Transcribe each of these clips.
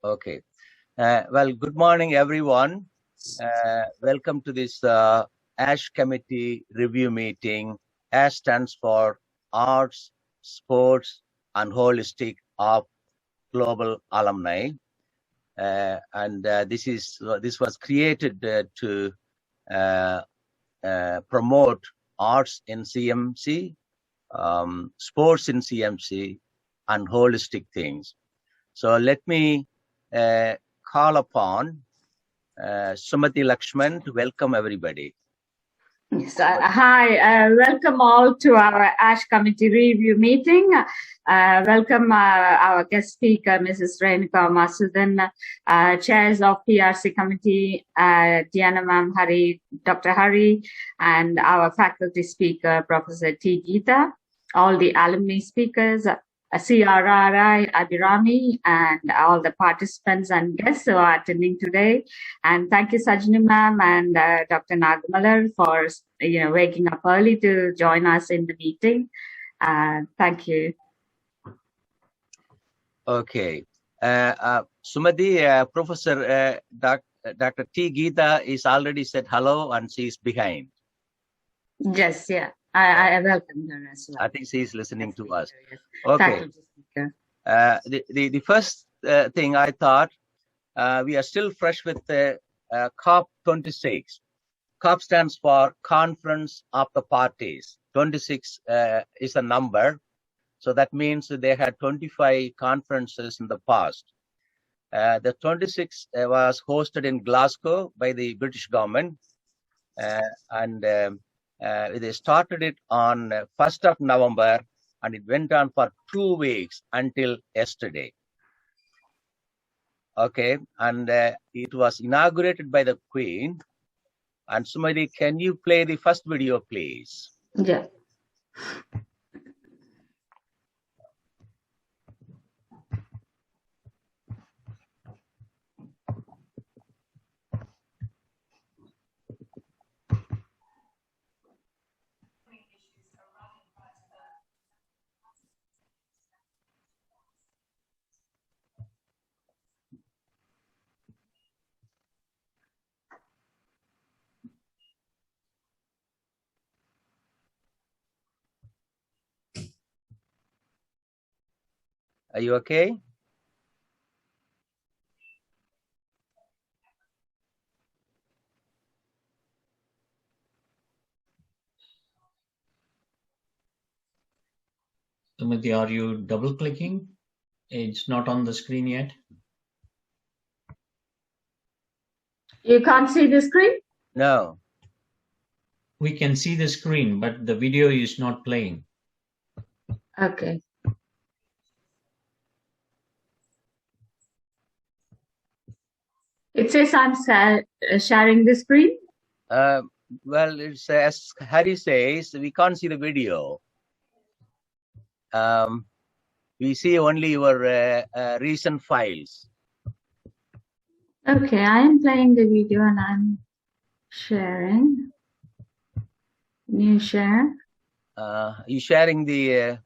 Okay. Well, good morning, everyone. Welcome to this ASH Committee review meeting. ASH stands for Arts, Sports, and Holistic of Global Alumni. This was created to promote arts in CMC, sports in CMC, and holistic things. So let me call upon Sumati Lakshman to welcome everybody. Yes, hi, welcome all to our ASH Committee review meeting. Welcome our guest speaker, Mrs. Renuka Masudan, chairs of PRC Committee, Diana Ma'am Hari, Dr. Hari, and our faculty speaker, Professor T. Geeta, all the alumni speakers, CRRI, Abhirami, and all the participants and guests who are attending today. And thank you, Sajni ma'am and Dr. Nagamalar for waking up early to join us in the meeting. Thank you. Okay. Sumati, Professor Dr. T. Geeta is already said hello and she's behind. Yes, yeah. I welcome her as well. I think she's listening to us. Okay. The first thing I thought, we are still fresh with the COP26. COP stands for Conference of the Parties. 26 is a number. So that means that they had 25 conferences in the past. The 26 was hosted in Glasgow by the British government. They started it on 1st of November and it went on for 2 weeks until yesterday. Okay, and it was inaugurated by the Queen. And Sumati, can you play the first video, please? Yeah. Are you okay? Sumati, are you double clicking? It's not on the screen yet. You can't see the screen? No. We can see the screen, but the video is not playing. Okay. It says I'm sharing the screen. Well, it's as Harry says, we can't see the video. We see only your recent files. Okay, I am playing the video and I'm sharing. New share. You sharing the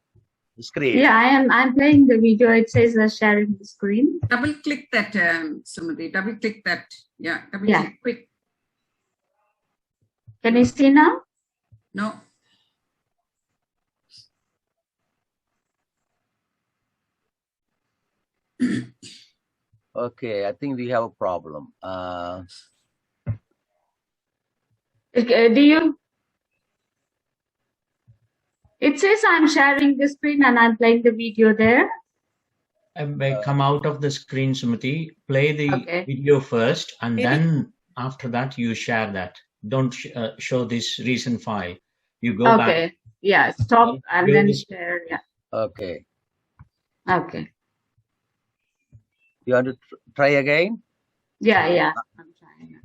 screen? Yeah, I'm playing the video. It says sharing the screen. Double click that, Sumati. Double click that. Yeah, double click quick. Can you see now? No. Okay, I think we have a problem. Do you? It says I'm sharing the screen and I'm playing the video there. Come out of the screen, Sumati. Play the video first, and then after that you share that. Don't show this recent file. You go back. Okay. Yeah. Stop and then share. Yeah. Okay. Okay. You want to try again? Yeah. Yeah. I'm trying.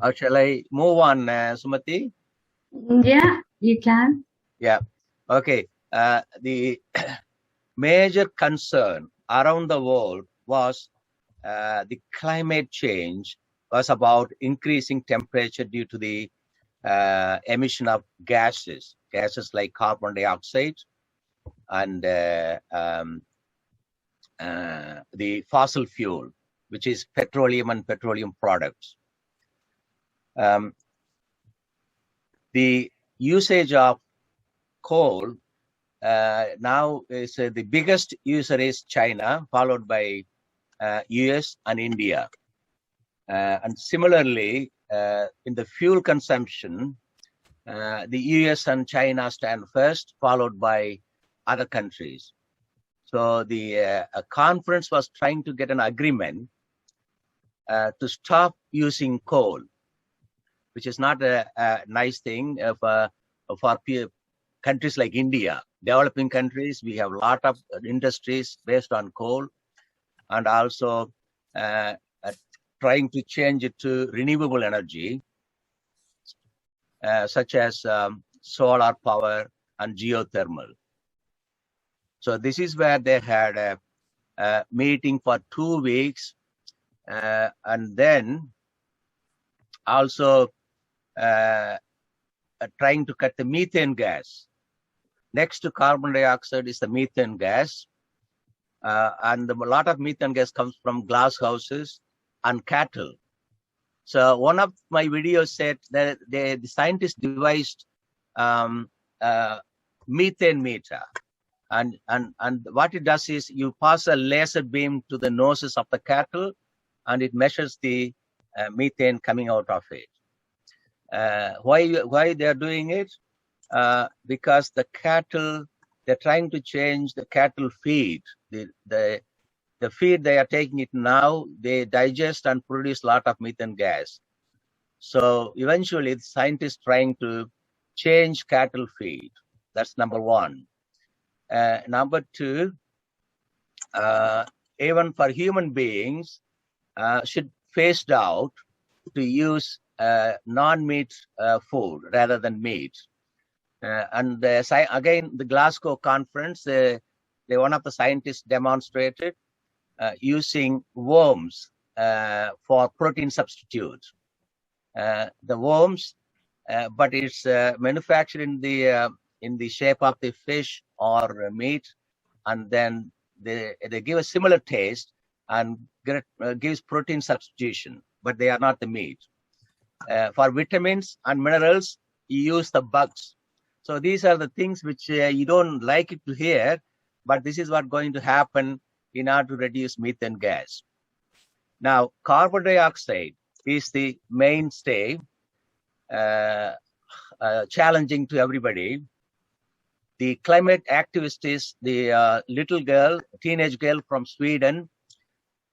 Or shall I move on, Sumati? Yeah, you can. Yeah. Okay. The major concern around the world was the climate change was about increasing temperature due to the emission of gases like carbon dioxide and the fossil fuel, which is petroleum and petroleum products. The usage of coal now is the biggest user is China, followed by US and India. And similarly, in the fuel consumption, the US and China stand first, followed by other countries. So the conference was trying to get an agreement to stop using coal, which is not a nice thing for countries like India. Developing countries, we have a lot of industries based on coal, and also trying to change it to renewable energy, such as solar power and geothermal. So this is where they had a meeting for 2 weeks, and then also trying to cut the methane gas. Next to carbon dioxide is the methane gas, and a lot of methane gas comes from glass houses and cattle. So one of my videos said that the scientists devised methane meter, and what it does is you pass a laser beam to the noses of the cattle, and it measures the methane coming out of it. Why they are doing it? Because the cattle, they're trying to change the cattle feed. The feed they are taking it now, they digest and produce a lot of methane gas. So eventually the scientists trying to change cattle feed. That's number one. Number two, even for human beings, should phase out to use non-meat food rather than meat. And again, the Glasgow conference, one of the scientists demonstrated using worms for protein substitute. The worms, but it's manufactured in the shape of the fish or meat, and then they give a similar taste and gives protein substitution, but they are not the meat. For vitamins and minerals, you use the bugs. So these are the things which you don't like it to hear, but this is what's going to happen in order to reduce methane gas. Now, carbon dioxide is the mainstay, challenging to everybody. The climate activist is the little girl, teenage girl from Sweden.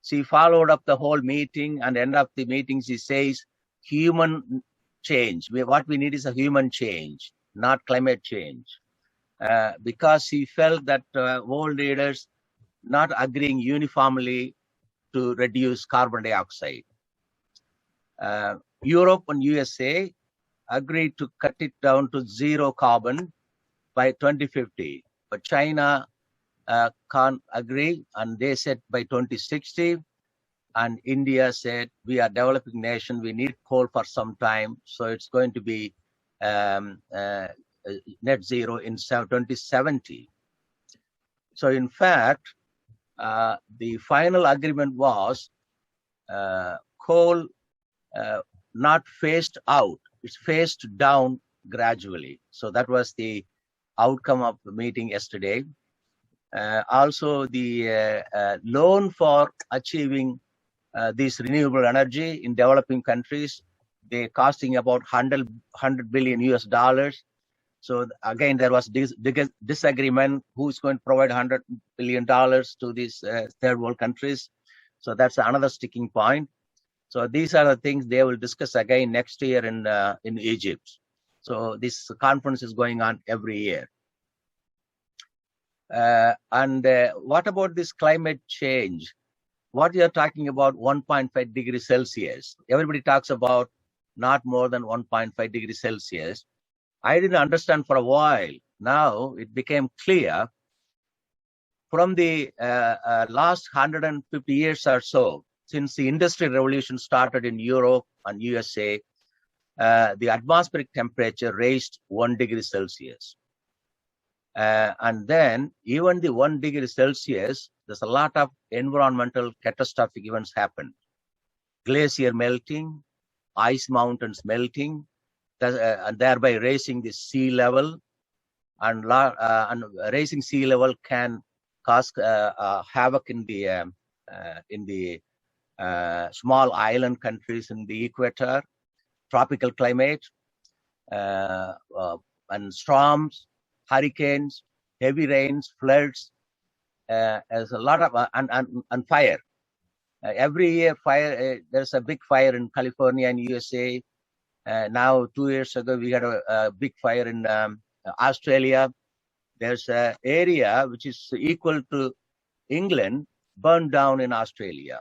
She followed up the whole meeting, and end of the meeting she says, human change. What we need is a human change, not climate change. Because she felt that world leaders not agreeing uniformly to reduce carbon dioxide. Europe and USA agreed to cut it down to zero carbon by 2050, but China can't agree, and they said by 2060, and India said we are a developing nation, we need coal for some time, so it's going to be net zero in 2070. So in fact, the final agreement was coal not phased out, it's phased down gradually. So that was the outcome of the meeting yesterday. Also, the loan for achieving this renewable energy in developing countries, they're costing about $100 billion US. So again, there was disagreement who's going to provide $100 billion to these third world countries. So that's another sticking point. So these are the things they will discuss again next year in Egypt. So this conference is going on every year. And what about this climate change? What you're talking about 1.5 degrees Celsius. Everybody talks about not more than 1.5 degrees Celsius. I didn't understand for a while. Now it became clear from the last 150 years or so, since the Industrial Revolution started in Europe and USA, the atmospheric temperature raised 1 degree Celsius. And then even the 1 degree Celsius, there's a lot of environmental catastrophic events happen. Glacier melting, ice mountains melting, and thereby raising the sea level. And raising sea level can cause havoc in the small island countries in the equator, tropical climate, and storms, hurricanes, heavy rains, floods. There's a lot of and fire. Every year, fire. There's a big fire in California and USA. Now, 2 years ago, we had a big fire in Australia. There's an area which is equal to England burned down in Australia.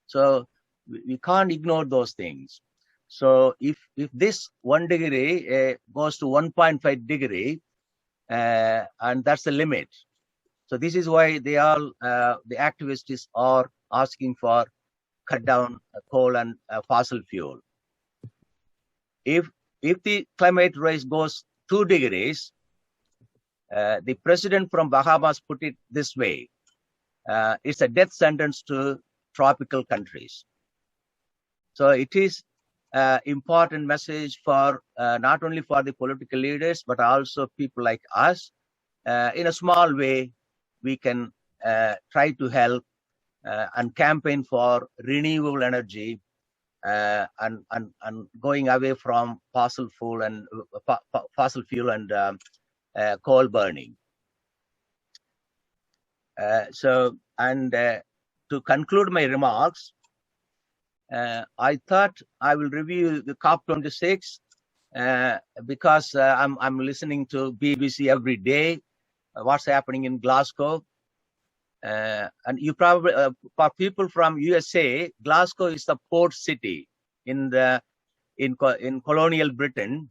So we can't ignore those things. So if this 1 degree goes to 1.5 degree, and that's the limit. So this is why they all the activists are asking for cut down coal and fossil fuel. If the climate rise goes 2 degrees, the president from Bahamas put it this way: it's a death sentence to tropical countries. So it is important message for not only for the political leaders, but also people like us. In a small way, we can try to help and campaign for renewable energy and going away from fossil fuel and coal burning. To conclude my remarks, I thought I will review the COP26 because I'm listening to BBC every day. What's happening in Glasgow? And you probably, for people from USA, Glasgow is the port city in colonial Britain,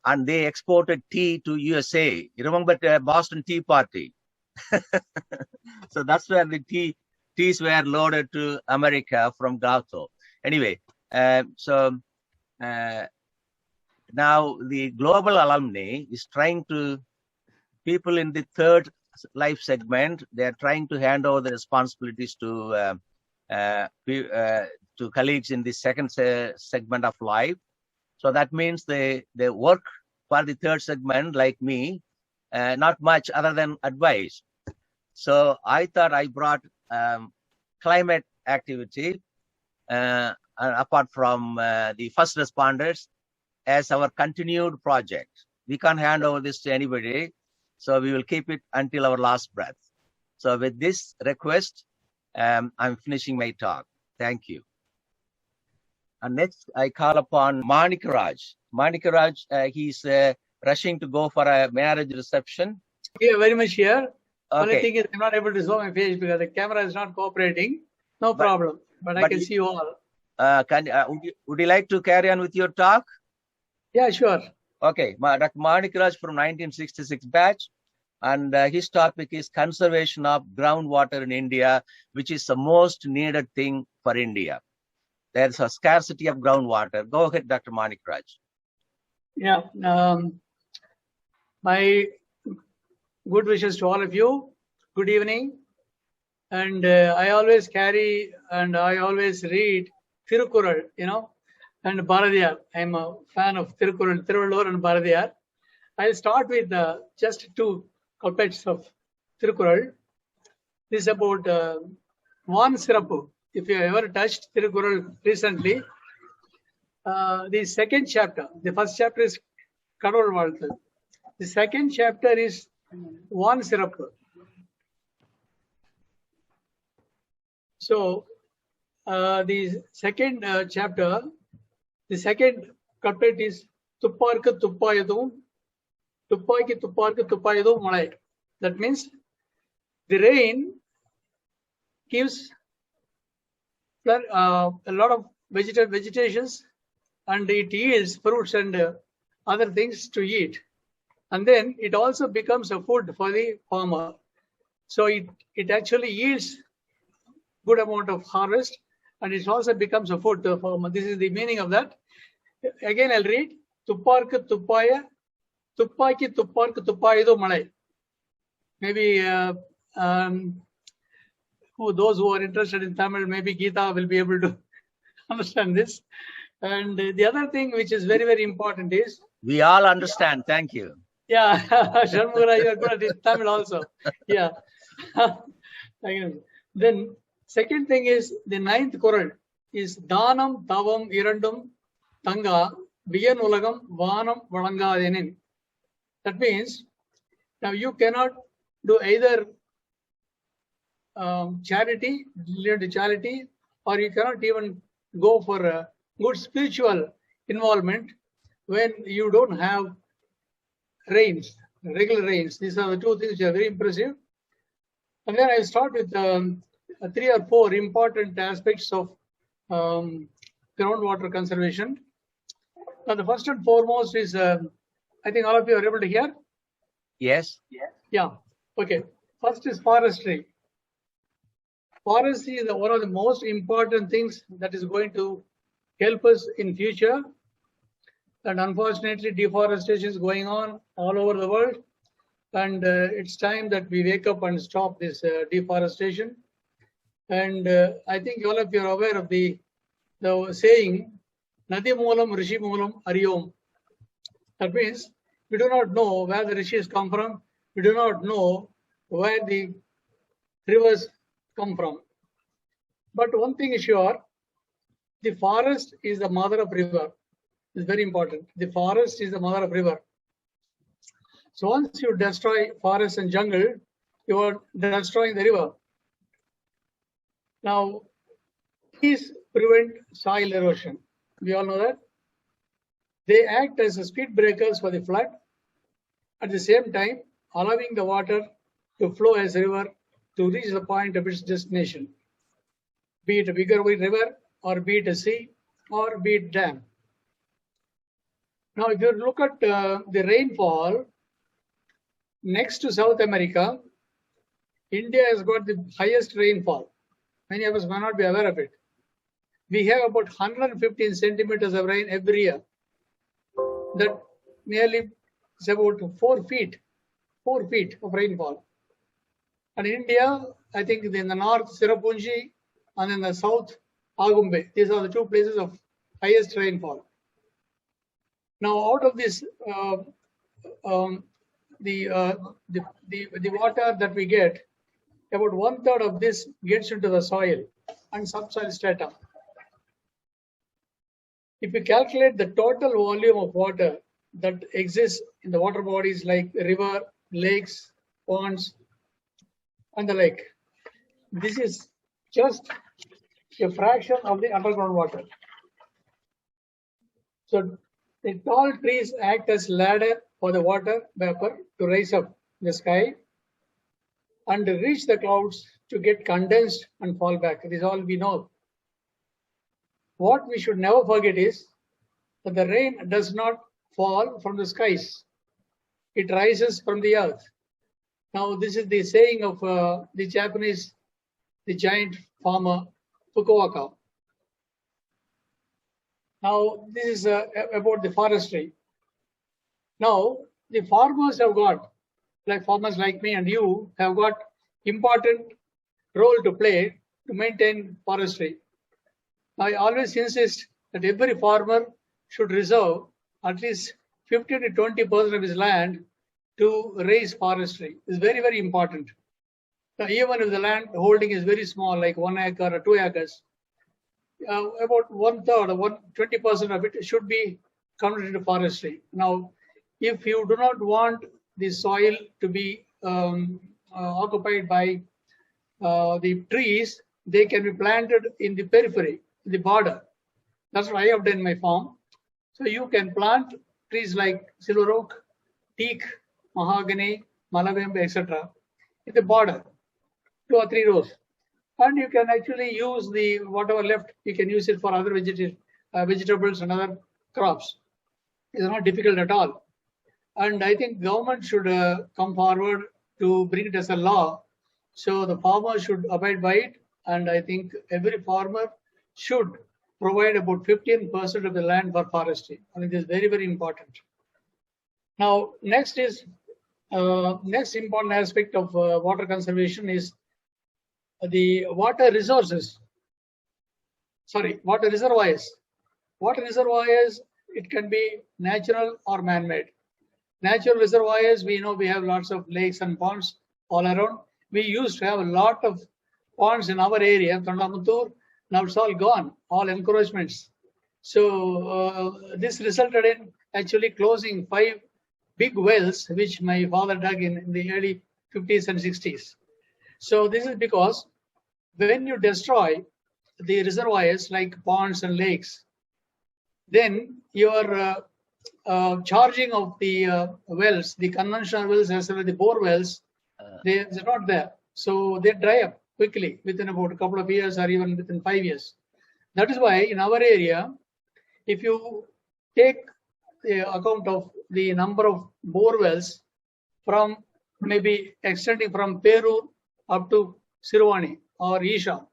and they exported tea to USA. You remember the Boston Tea Party? So that's where the teas were loaded to America from Glasgow. Anyway, now the global alumni is trying to, people in the third life segment, they are trying to hand over the responsibilities to colleagues in the second segment of life. So that means they work for the third segment like me, not much other than advice. So I thought I brought climate activity apart from the first responders as our continued project. We can't hand over this to anybody, so we will keep it until our last breath. So with this request, I'm finishing my talk. Thank you. And next, I call upon Manik Raj. Manik Raj, he's rushing to go for a marriage reception. Yeah, very much here. Okay. Only thing is, I'm not able to show my face because the camera is not cooperating. No problem, but I can see you all. Would you like to carry on with your talk? Yeah, sure. Okay, Dr. Manik Raj from 1966 batch, and his topic is conservation of groundwater in India, which is the most needed thing for India. There's a scarcity of groundwater. Go ahead, Dr. Manik Raj. Yeah, my good wishes to all of you. Good evening. And I always carry and I always read Thirukkural, and Bharadiyar. I'm a fan of Thirukkural, Thiruvallur and Bharadiyar. I'll start with just 2 couplets of Thirukkural. This is about Van Sirappu. If you ever touched Thirukkural recently, the second chapter, the first chapter is Kadavul Vaalthal. The second chapter is Van Sirappu. So the second chapter, the second couplet is Tupparku Tuppayadum, Tuppaki Tupparku Tuppayadum Malai. That means the rain gives a lot of vegetations and it yields fruits and other things to eat. And then it also becomes a food for the farmer. So it actually yields good amount of harvest, and it also becomes a food to the farmer. This is the meaning of that. Again, I'll read. Tupparku tuppaya, tuppaki tupparku tuppayido malai. Maybe those who are interested in Tamil, maybe Geeta will be able to understand this. And the other thing which is very, very important is... We all understand. Thank you. Yeah, Shanmugara, you are good at Tamil also. Yeah. Then second thing is the 9th Quran is Danam Tavam Irandum Tanga Viyan Ulagam Vanam Valangadenin. That means now you cannot do either charity, related to charity, or you cannot even go for a good spiritual involvement when you don't have rains, regular rains. These are the two things which are very impressive. And then I'll start with 3 or 4 important aspects of groundwater conservation. Now, the first and foremost is, I think all of you are able to hear? Yes. Yeah. Okay. First is forestry. Forestry is one of the most important things that is going to help us in future. And unfortunately, deforestation is going on all over the world. And it's time that we wake up and stop this deforestation. And I think all of you are aware of the saying, Nadi Moolam Rishi Moolam Ariyom. That means we do not know where the rishis come from. We do not know where the rivers come from. But one thing is sure, the forest is the mother of river. It's very important. The forest is the mother of river. So once you destroy forest and jungle, you are destroying the river. Now, these prevent soil erosion. We all know that. They act as speed breakers for the flood. At the same time, allowing the water to flow as a river to reach the point of its destination. Be it a bigger river, or be it a sea, or be it dam. Now, if you look at the rainfall, next to South America, India has got the highest rainfall. Many of us may not be aware of it. We have about 115 centimeters of rain every year. That nearly is about 4 feet of rainfall. And in India, I think in the north, Sirapunji, and in the south, Agumbe. These are the 2 places of highest rainfall. Now, out of this, the water that we get, about 1/3 of this gets into the soil and subsoil strata. If you calculate the total volume of water that exists in the water bodies like river, lakes, ponds, and the like, this is just a fraction of the underground water. So the tall trees act as ladder for the water vapor to rise up in the sky and reach the clouds to get condensed and fall back. This is all we know. What we should never forget is that the rain does not fall from the skies. It rises from the earth. Now, this is the saying of the Japanese, the giant farmer, Fukuoka. Now, this is about the forestry. Now, the farmers have got, like farmers like me and you, have got important role to play to maintain forestry. I always insist that every farmer should reserve at least 50 to 20% of his land to raise forestry. It's very, very important. Now, even if the land holding is very small, like 1 acre or 2 acres, about 1/3 or 20% of it should be converted into forestry. Now, if you do not want the soil to be occupied by the trees, they can be planted in the periphery, the border. That's what I have done in my farm. So you can plant trees like silver oak, teak, mahogany, malavembe, etc. in the border, 2 or 3 rows. And you can actually use the whatever left, you can use it for other vegetables and other crops. It's not difficult at all. And I think government should come forward to bring it as a law. So the farmer should abide by it. And I think every farmer should provide about 15% of the land for forestry. I think this is very, very important. Now, next important aspect of water conservation is the water resources. Sorry, water reservoirs. Water reservoirs, it can be natural or man-made. Natural reservoirs, we know we have lots of lakes and ponds all around. We used to have a lot of ponds in our area, Thondamuthur. Now it's all gone, all encroachments. So this resulted in actually closing 5 big wells, which my father dug in the early 50s and 60s. So this is because when you destroy the reservoirs like ponds and lakes, then your charging of the wells, the conventional wells as well as the bore wells, they're not there. So they dry up quickly within about a couple of years or even within 5 years. That is why in our area, if you take the account of the number of bore wells from maybe extending from Perur up to Sirvani or Isha,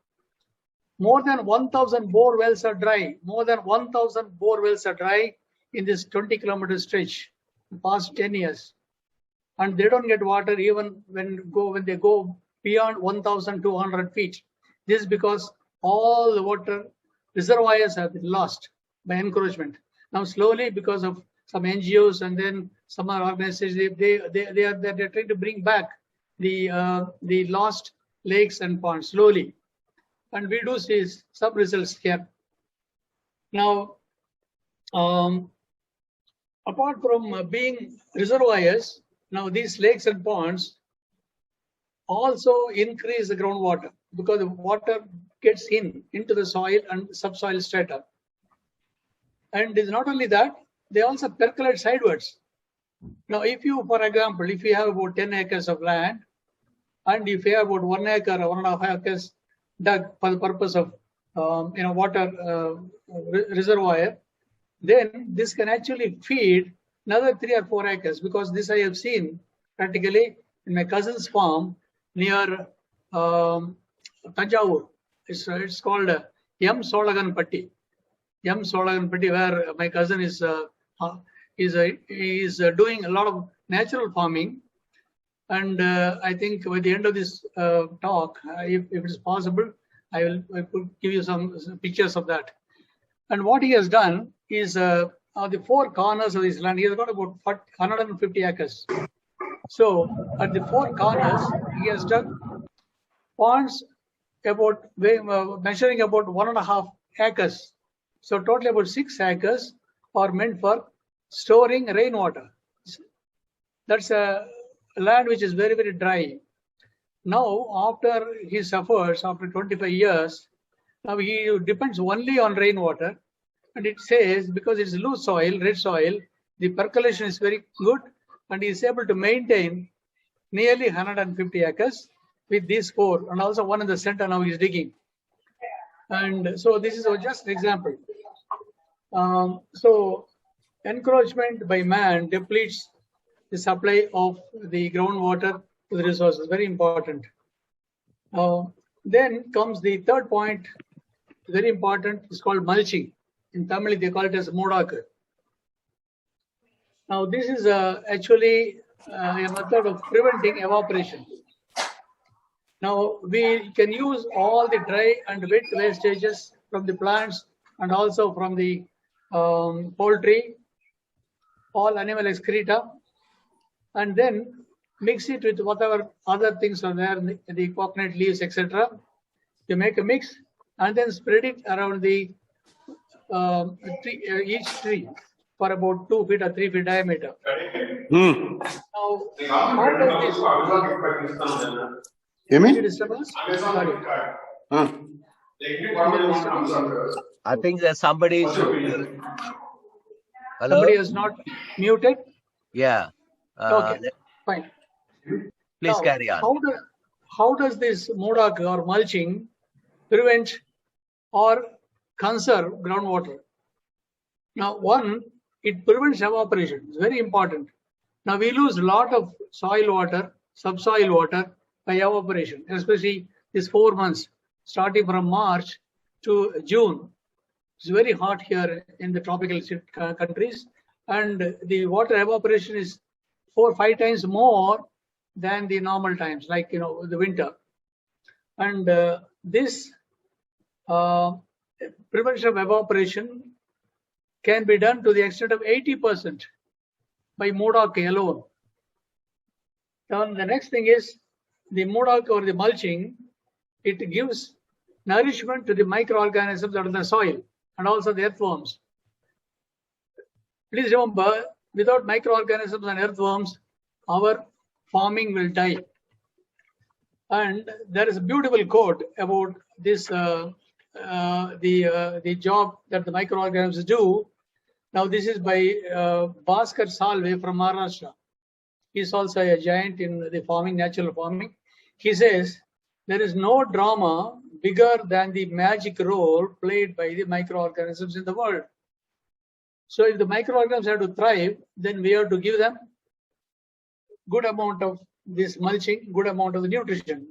more than 1,000 bore wells are dry. More than 1,000 bore wells are dry in this 20-kilometer stretch the past 10 years. And they don't get water even when they go beyond 1,200 feet. This is because all the water reservoirs have been lost by encroachment. Now slowly, because of some NGOs and then some other organizations, they're trying to bring back the lost lakes and ponds slowly. And we do see some results here. Now, apart from being reservoirs, now these lakes and ponds also increase the groundwater because the water gets into the soil and subsoil strata. And it's not only that, they also percolate sidewards. Now, if you, for example, if you have about 10 acres of land, and if you have about 1 acre or 1.5 acres dug for the purpose of water reservoir, then this can actually feed another 3 or 4 acres, because this I have seen practically in my cousin's farm near Tanjavur. It's called M. Solaganpatti. M. Solaganpatti, where my cousin is doing a lot of natural farming. And I think by the end of this talk, if it is possible, I could give you some pictures of that. And what he has done is on the 4 corners of this land, he has got about 150 acres. So at the 4 corners, he has dug ponds about measuring about 1.5 acres. So totally about 6 acres are meant for storing rainwater. That's a land which is very, very dry. Now, after his efforts, after 25 years, now he depends only on rainwater. And it says, because it's loose soil, red soil, the percolation is very good, and he is able to maintain nearly 150 acres with these 4, and also one in the center now he's digging. And so this is just an example. So encroachment by man depletes the supply of the groundwater to the resources. Very important. Then comes the third point, very important, it's called mulching. In Tamil, they call it as Moodaku. Now, this is actually a method of preventing evaporation. Now, we can use all the dry and wet wastages from the plants and also from the poultry, all animal excreta, and then mix it with whatever other things are there, the coconut leaves, etc. You make a mix and then spread it around the each tree for about 2 feet or 3 feet diameter. Now, how does this? Any disturbance? Sorry. I think that somebody is. Hello? Somebody is not muted? Yeah. Okay, fine. Please carry on. How does this Moodaku or mulching prevent or conserve groundwater? Now, one, it prevents evaporation. It's very important. Now, we lose a lot of soil water, subsoil water by evaporation, especially these 4 months, starting from March to June. It's very hot here in the tropical countries, and the water evaporation is 4 or 5 times more than the normal times, like the winter. And this prevention of evaporation can be done to the extent of 80% by Modoc alone. Then the next thing is the Modoc or the mulching. It gives nourishment to the microorganisms that are in the soil and also the earthworms. Please remember, without microorganisms and earthworms, our farming will die. And there is a beautiful quote about this, the job that the microorganisms do. Now, this is by Bhaskar Salve from Maharashtra. He's also a giant in the farming, natural farming. He says, there is no drama bigger than the magic role played by the microorganisms in the world. So if the microorganisms have to thrive, then we have to give them good amount of this mulching, good amount of the nutrition.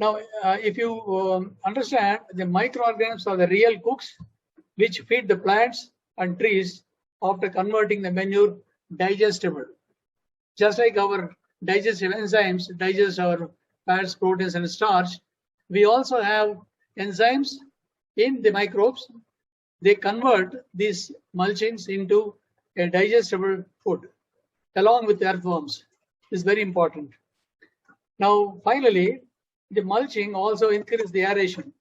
Now, if you understand, the microorganisms are the real cooks which feed the plants and trees after converting the manure digestible. Just like our digestive enzymes digest our fats, proteins, and starch, we also have enzymes in the microbes. They convert these mulchings into a digestible food along with earthworms. This is very important. Now, finally, the mulching also increases the aeration,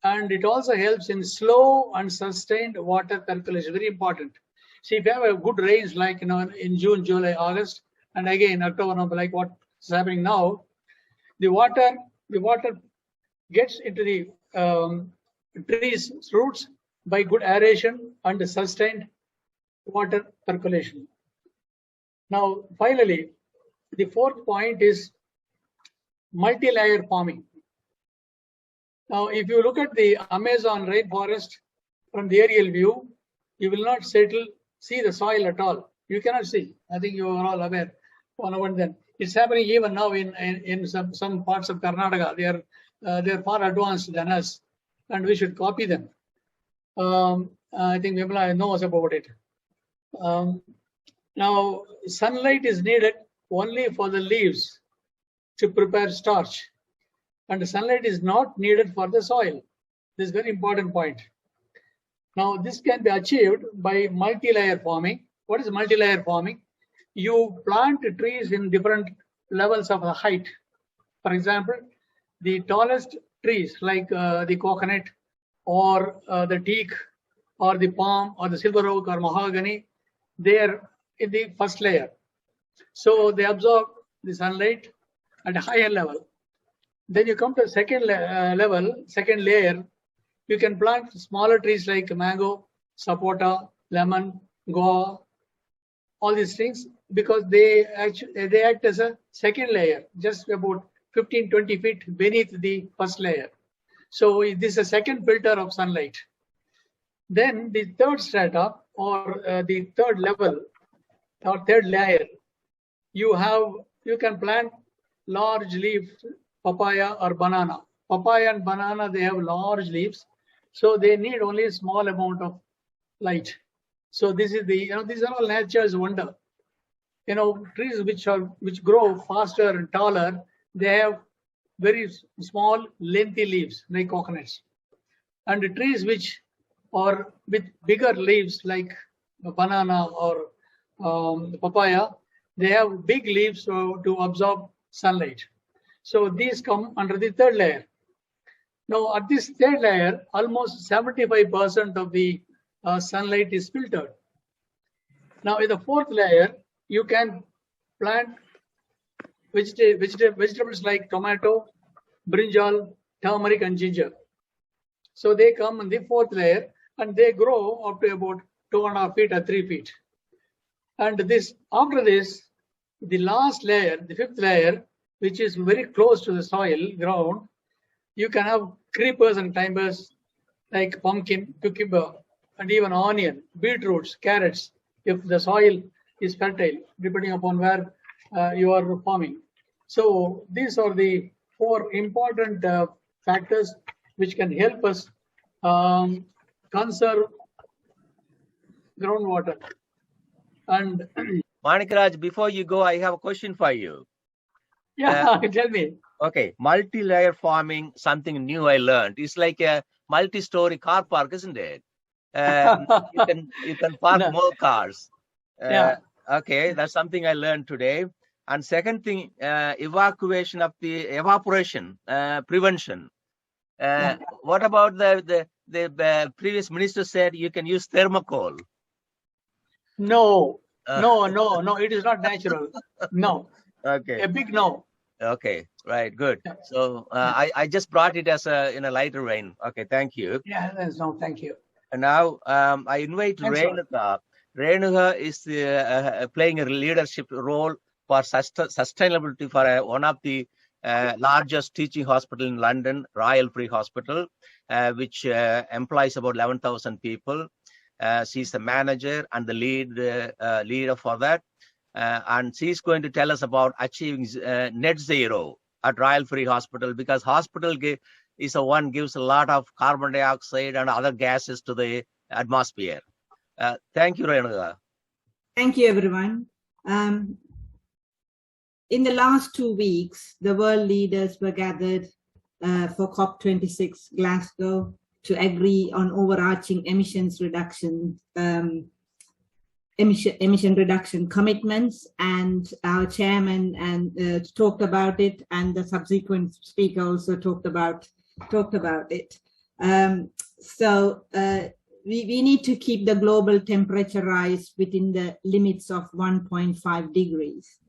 and it also helps in slow and sustained water percolation. Very important. See, if you have a good rains like in June, July, August, and again October, November, like what is happening now, the water gets into the trees' roots by good aeration and sustained water percolation. Now, finally, the fourth point is multi-layer farming. Now, if you look at the Amazon rainforest from the aerial view, you will not see the soil at all. You cannot see. I think you are all aware. Then it's happening even now in some parts of Karnataka. They are far advanced than us, and we should copy them. I think Vimla knows about it. Now, sunlight is needed only for the leaves to prepare starch, and the sunlight is not needed for the soil. This is a very important point. Now, this can be achieved by multi-layer farming. What is multi-layer farming? You plant trees in different levels of height. For example, the tallest trees like the coconut or the teak or the palm or the silver oak or mahogany, they are in the first layer. So they absorb the sunlight at a higher level. Then you come to the second second layer, you can plant smaller trees like mango, sapota, lemon, guava, all these things, because they act as a second layer, just about 15-20 feet beneath the first layer. So this is a second filter of sunlight. Then the third strata or the third level or third layer, you can plant large leaf papaya or banana. Papaya and banana, they have large leaves, so they need only a small amount of light. So this is these are all nature's wonder. Trees which grow faster and taller, they have very small, lengthy leaves like coconuts. And the trees which are with bigger leaves like banana or papaya, they have big leaves to absorb sunlight. So these come under the third layer. Now, at this third layer, almost 75% of the sunlight is filtered. Now, in the fourth layer, you can plant vegetables like tomato, brinjal, turmeric, and ginger. So they come in the fourth layer, and they grow up to about 2.5 feet or 3 feet. And after this, the last layer, the fifth layer, which is very close to the soil ground, you can have creepers and climbers like pumpkin, cucumber, and even onion, beetroots, carrots, if the soil is fertile, depending upon where you are farming. So these are the 4 important factors which can help us conserve groundwater. And Manikaraj, before you go, I have a question for you. Yeah, tell me. Okay, multi-layer farming, something new I learned. It's like a multi-story car park, isn't it? You can park more cars. Okay, that's something I learned today. And second thing, evaporation prevention. What about the previous minister said you can use thermocol? No, it is not natural. No. Okay. A big no. Okay, right, good. So I just brought it as in a lighter vein. Okay, thank you. Yeah, no, thank you. And now I invite Renuka. Renuka is playing a leadership role for sustainability for one of the largest teaching hospital in London, Royal Free Hospital, which employs about 11,000 people. She's the manager and the leader for that. And she's going to tell us about achieving net zero at Royal Free Hospital, because hospital is the one gives a lot of carbon dioxide and other gases to the atmosphere. Thank you, Renuka. Thank you, everyone. In the last 2 weeks, the world leaders were gathered for COP26 Glasgow to agree on overarching emissions reduction commitments, and our chairman talked about it, and the subsequent speaker also talked about it. We need to keep the global temperature rise within the limits of 1.5 degrees.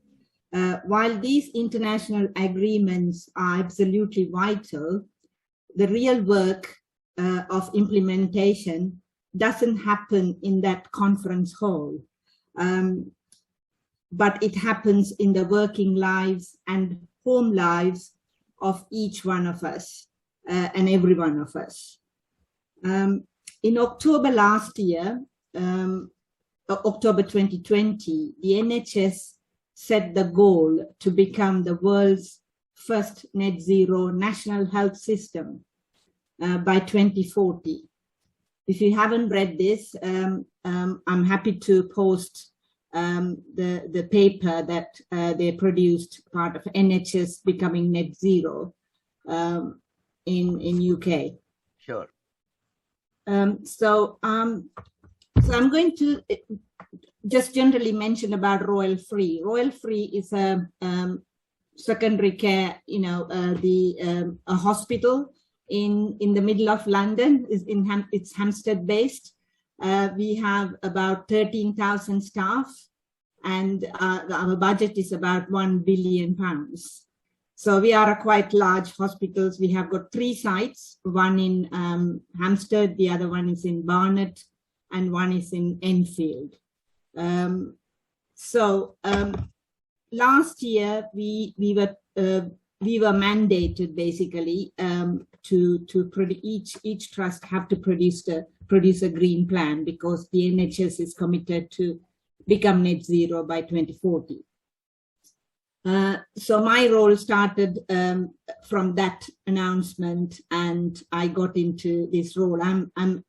While these international agreements are absolutely vital, the real work of implementation doesn't happen in that conference hall, but it happens in the working lives and home lives of each one of us and every one of us. In October last year, October 2020, the NHS set the goal to become the world's first net zero national health system by 2040. If you haven't read this, I'm happy to post the paper that they produced, part of NHS becoming net zero in UK. Sure. So I'm going to just generally mention about Royal Free. Royal Free is a secondary care, a hospital in the middle of London. It's Hampstead based. We have about 13,000 staff, and our budget is about £1 billion. So we are a quite large hospitals. We have got 3 sites, one in Hampstead, the other one is in Barnet, and one is in Enfield. Last year we were mandated basically to each trust have to produce a green plan, because the NHS is committed to become net zero by 2040. So my role started from that announcement, and I got into this role.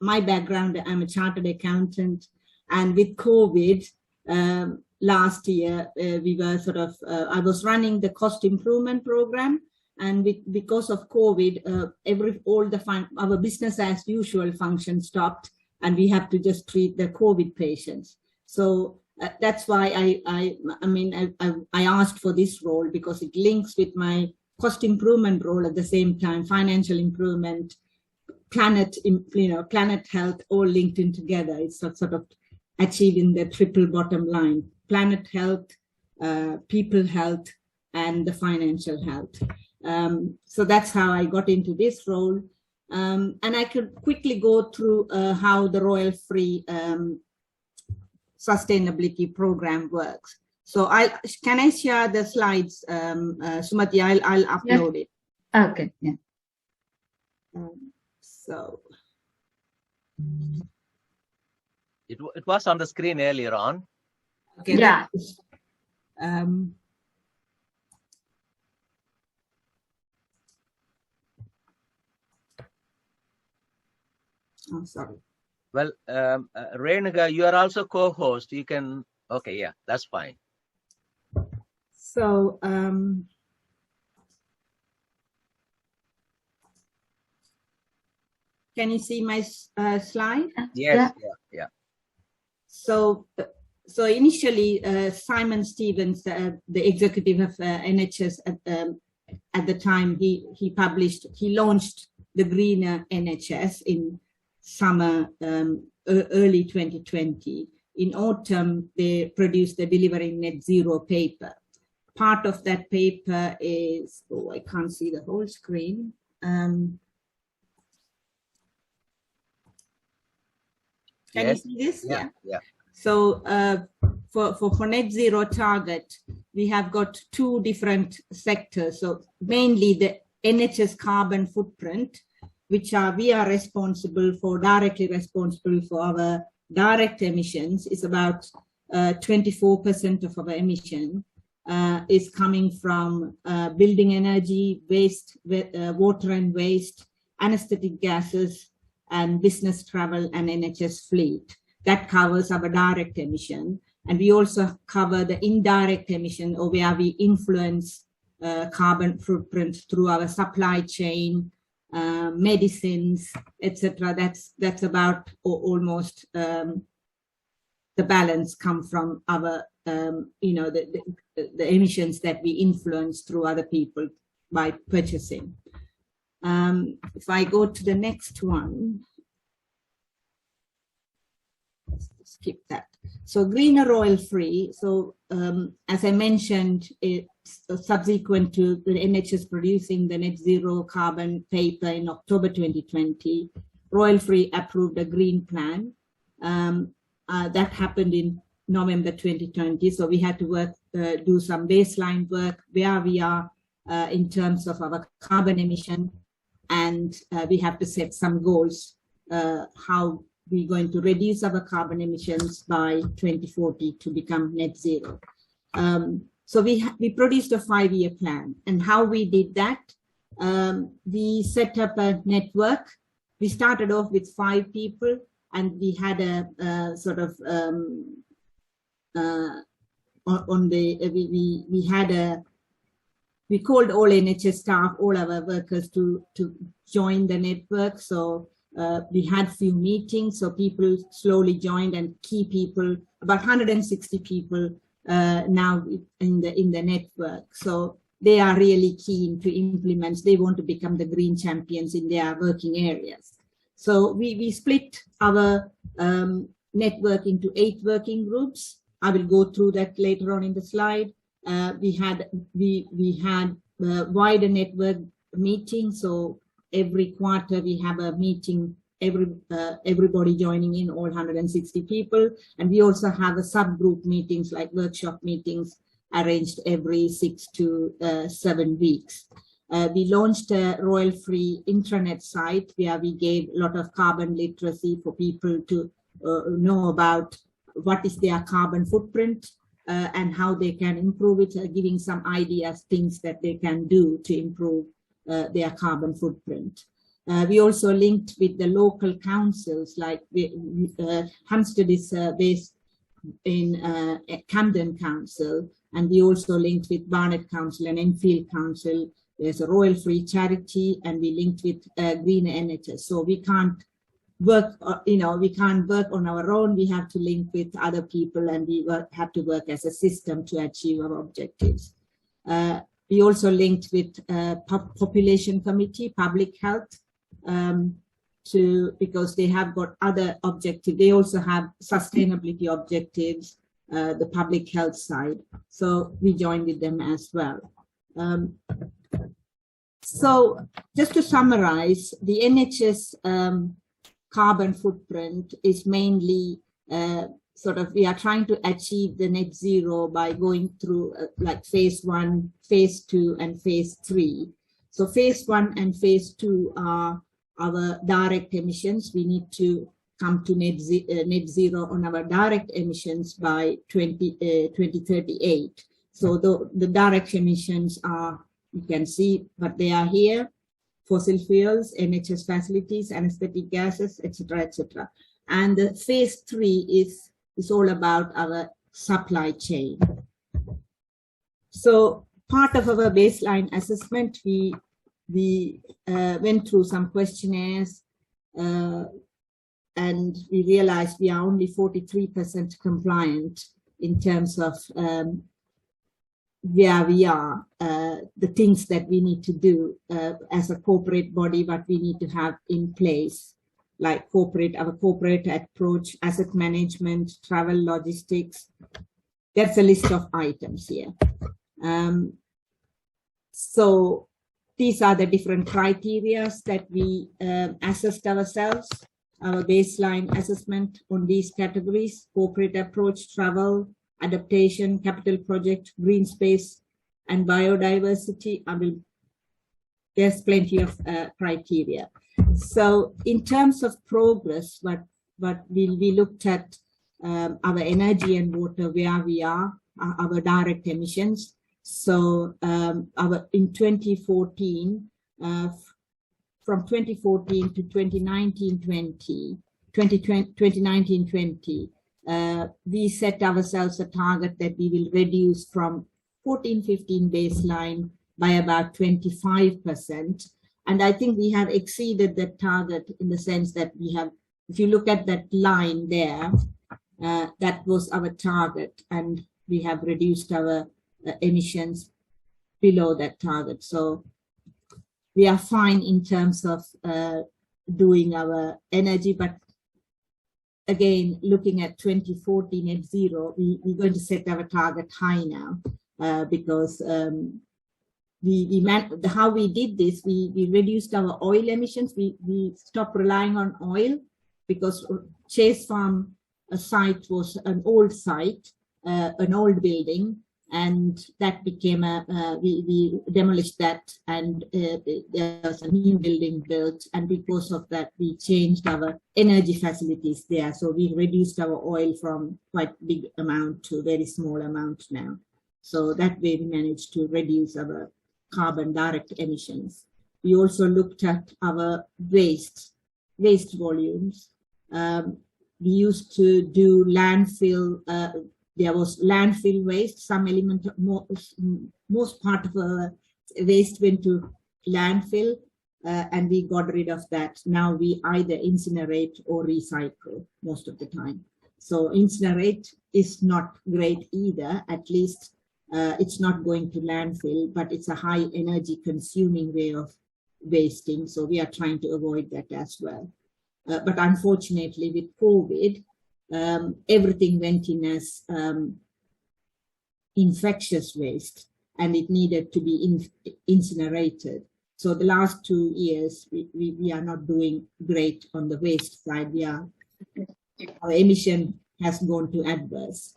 My background, I'm a chartered accountant, and with COVID last year, we were I was running the cost improvement program, and because of COVID, our business as usual function stopped, and we have to just treat the COVID patients. So that's why I asked for this role, because it links with my cost improvement role at the same time, financial improvement, planet health, all linked in together. It's sort of achieving the triple bottom line: planet health, people health, and the financial health. So that's how I got into this role. And I could quickly go through how the Royal Free sustainability program works. So can I share the slides, Sumati? I'll upload it. Okay. Yeah. It was on the screen earlier on. Okay. Yeah. Oh, sorry. Well, Renuka, you are also co-host. You can. Okay, yeah, that's fine. So, can you see my slide? Yes, yeah. So initially, Simon Stevens, the executive of NHS at the time, he launched the Greener NHS in summer, early 2020. In autumn, they produced the Delivering Net Zero paper. Part of that paper is, I can't see the whole screen. Can you see this? Yeah. So for net zero target, we have got two different sectors. So mainly the NHS carbon footprint, which we are directly responsible for our direct emissions, is about 24% of our emission is coming from building energy, waste, water and waste, anesthetic gases, and business travel and NHS fleet. That covers our direct emission. And we also cover the indirect emission, or where we influence carbon footprint through our supply chain, medicines, etc. That's about almost the balance come from our, the emissions that we influence through other people by purchasing. If I go to the next one, skip that. So greener oil free. So as I mentioned, it's subsequent to the NHS producing the net zero carbon paper in October 2020, Royal Free approved a green plan. That happened in November 2020. So we had to do some baseline work where we are in terms of our carbon emission. And we have to set some goals, how we're going to reduce our carbon emissions by 2040 to become net zero. So we produced a 5-year plan. And how we did that, we set up a network. We started off with 5 people, and we had a sort of, we called all NHS staff, all our workers to join the network. So we had few meetings, so people slowly joined, and key people, about 160 people now in the network. So they are really keen to implement. They want to become the green champions in their working areas. So we split our network into 8 working groups. I will go through that later on in the slide. We had wider network meetings. So every quarter we have a meeting, everybody joining in, all 160 people. And we also have a subgroup meetings, like workshop meetings, arranged every 6 to 7 weeks. We launched a Royal Free intranet site where we gave a lot of carbon literacy for people to know about what is their carbon footprint and how they can improve it, giving some ideas, things that they can do to improve their carbon footprint. We also linked with the local councils, like Hampstead is based in Camden Council, and we also linked with Barnet Council and Enfield Council. There's a Royal Free charity, and we linked with Greener NHS. So we can't work, we can't work on our own. We have to link with other people, and we have to work as a system to achieve our objectives. We also linked with Population Committee, Public Health, because they have got other objectives. They also have sustainability objectives, the public health side. So we joined with them as well. So just to summarize, the NHS carbon footprint is mainly we are trying to achieve the net zero by going through like phase 1, phase 2, and phase 3. So phase 1 and phase 2 are our direct emissions. We need to come to net zero on our direct emissions by 2038. So the direct emissions are, you can see, but they are here: fossil fuels, NHS facilities, anesthetic gases, etc., etc. And the phase 3 is all about our supply chain. So part of our baseline assessment, we went through some questionnaires, and we realized we are only 43% compliant in terms of where we are, the things that we need to do as a corporate body, what we need to have in place, like our corporate approach, asset management, travel, logistics. There's a list of items here. So these are the different criteria that we assessed ourselves, our baseline assessment on these categories: corporate approach, travel, adaptation, capital project, green space, and biodiversity. There's plenty of criteria. So in terms of progress, what we looked at our energy and water, where we are, our direct emissions. So in 2014, from 2014 to 2019-20, we set ourselves a target that we will reduce from 14-15 baseline by about 25%. And I think we have exceeded that target in the sense that we have, if you look at that line there, that was our target, and we have reduced our emissions below that target. So we are fine in terms of doing our energy, but again, looking at 2040 net zero, we're going to set our target high now, because how we did this, we reduced our oil emissions. We stopped relying on oil, because Chase Farm site was an old site, an old building, and that became we demolished that, and there was a new building built, and because of that we changed our energy facilities there. So we reduced our oil from quite big amount to very small amount now. So that way we managed to reduce our carbon direct emissions. We also looked at our waste volumes. We used to do landfill. There was landfill waste. Some element, most part of our waste went to landfill, and we got rid of that. Now we either incinerate or recycle most of the time. So incinerate is not great either. At least it's not going to landfill, but it's a high energy consuming way of wasting. So we are trying to avoid that as well. But unfortunately with COVID, everything went in as infectious waste, and it needed to be incinerated. So the last 2 years, we are not doing great on the waste side. Our emission has gone to adverse.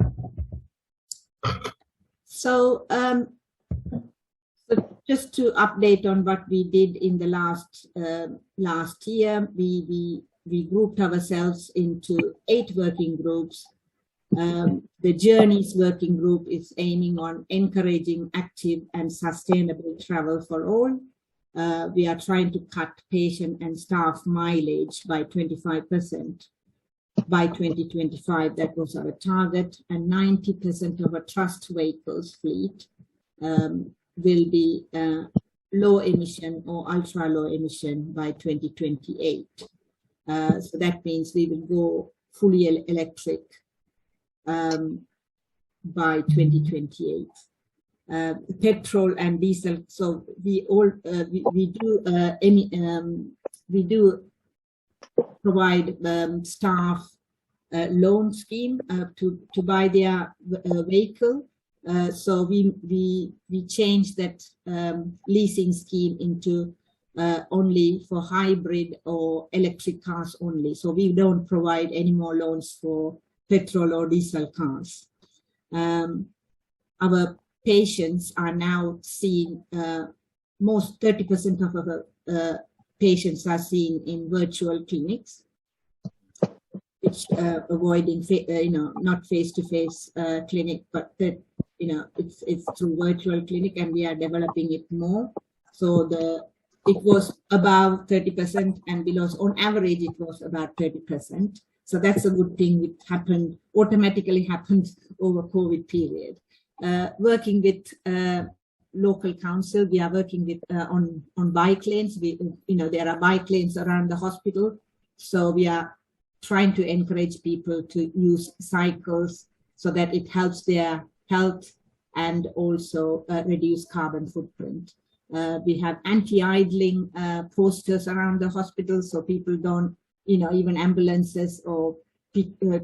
So just to update on what we did in the last year, we grouped ourselves into 8 working groups. The Journeys working group is aiming on encouraging active and sustainable travel for all. We are trying to cut patient and staff mileage by 25% by 2025. That was our target, and 90% of our trust vehicles fleet will be low emission or ultra low emission by 2028. So that means we will go fully electric by 2028. Petrol and diesel. So we do provide staff loan scheme to buy their vehicle. So we changed that leasing scheme into only for hybrid or electric cars only. So we don't provide any more loans for petrol or diesel cars. Our patients are now seeing, most 30% of our patients are seen in virtual clinics. which avoiding, not face-to-face clinic, but that, it's through virtual clinic, and we are developing it more. So it was above 30% and below. On average, it was about 30%. So that's a good thing. It automatically happened over COVID period. Working with local council, we are working with on bike lanes. There are bike lanes around the hospital, so we are trying to encourage people to use cycles so that it helps their health and also reduce carbon footprint. We have anti-idling posters around the hospital, so people don't, even ambulances or people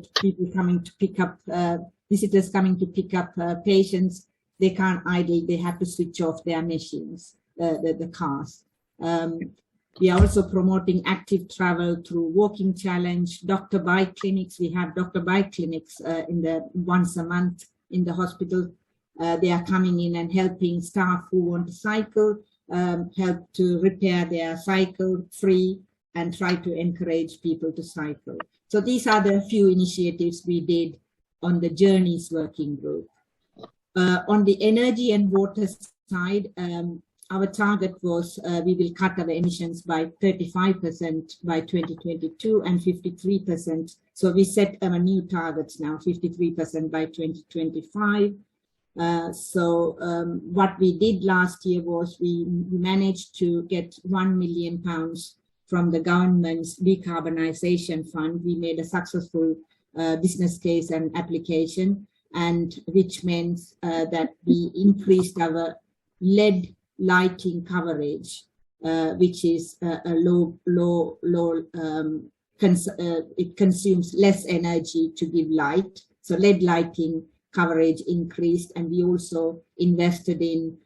coming to pick up, visitors coming to pick up patients, they can't idle, they have to switch off their machines, the cars. We are also promoting active travel through walking challenge, doctor bike clinics. We have doctor bike clinics once a month in the hospital. They are coming in and helping staff who want to cycle, help to repair their cycle free, and try to encourage people to cycle. So these are the few initiatives we did on the Journeys working group. On the energy and water side, our target was we will cut our emissions by 35% by 2022 and 53%. So we set our new targets now, 53% by 2025. What we did last year was we managed to get £1 million from the government's decarbonisation fund. We made a successful business case and application, and which means that we increased our LED lighting coverage, which is a it consumes less energy to give light. So LED lighting coverage increased, and we also invested in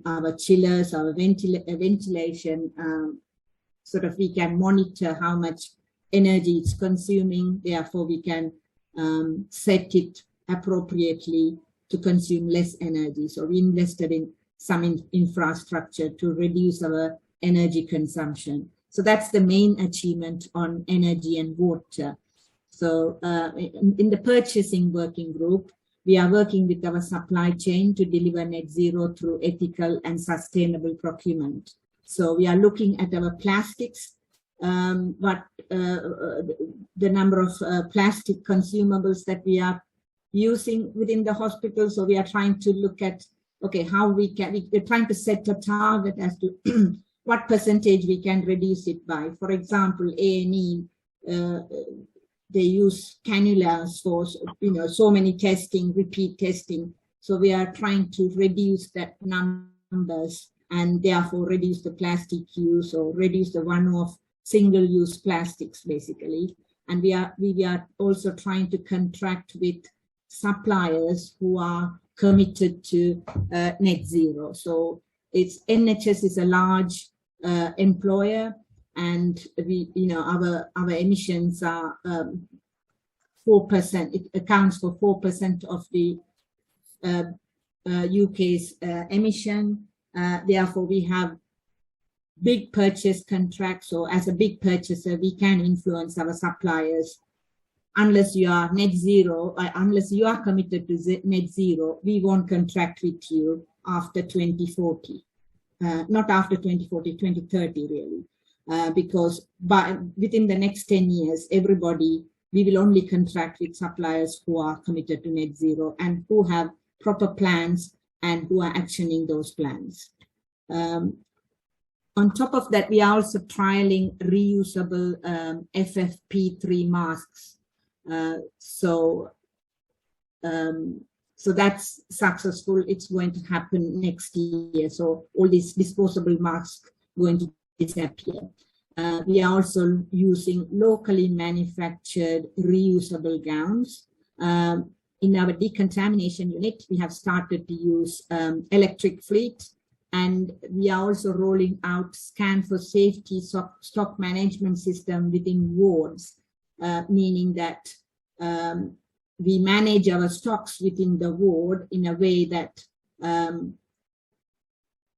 our chillers, our ventilation, so that we can monitor how much energy it's consuming. Therefore, we can set it appropriately to consume less energy. So we invested in some infrastructure to reduce our energy consumption. So that's the main achievement on energy and water. So in the purchasing working group, we are working with our supply chain to deliver net zero through ethical and sustainable procurement. So we are looking at our plastics, the number of plastic consumables that we are using within the hospital. So we are trying to look at, okay, how we're trying to set a target as to what percentage we can reduce it by. For example, A&E, they use cannulas for, so many testing, repeat testing. So we are trying to reduce that numbers and therefore reduce the plastic use or reduce the one-off single-use plastics, basically. And we are also trying to contract with suppliers who are committed to net zero. So NHS is a large employer, and our emissions are 4%. It accounts for 4% of the UK's emission. Therefore, we have big purchase contracts. So as a big purchaser, we can influence our suppliers. Unless you are net zero, unless you are committed to net zero, we won't contract with you after 2040. Not after 2040, 2030 really. Because within the next 10 years, we will only contract with suppliers who are committed to net zero and who have proper plans and who are actioning those plans. On top of that, we are also trialing reusable FFP3 masks. So that's successful. It's going to happen next year. So all these disposable masks are going to disappear. We are also using locally manufactured reusable gowns. In our decontamination unit, we have started to use electric fleet, and we are also rolling out scan for safety stock management system within wards, meaning that we manage our stocks within the ward in a way that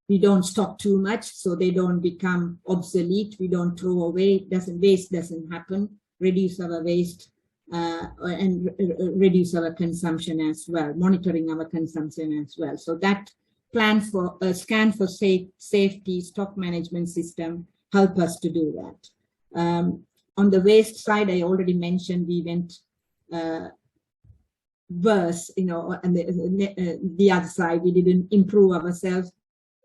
we don't stock too much, so they don't become obsolete. We don't throw away. Waste doesn't happen. Reduce our waste and reduce our consumption as well, monitoring our consumption as well. So that plan for a scan for safety stock management system help us to do that. On the waste side, I already mentioned we went worse, and the other side, we didn't improve ourselves,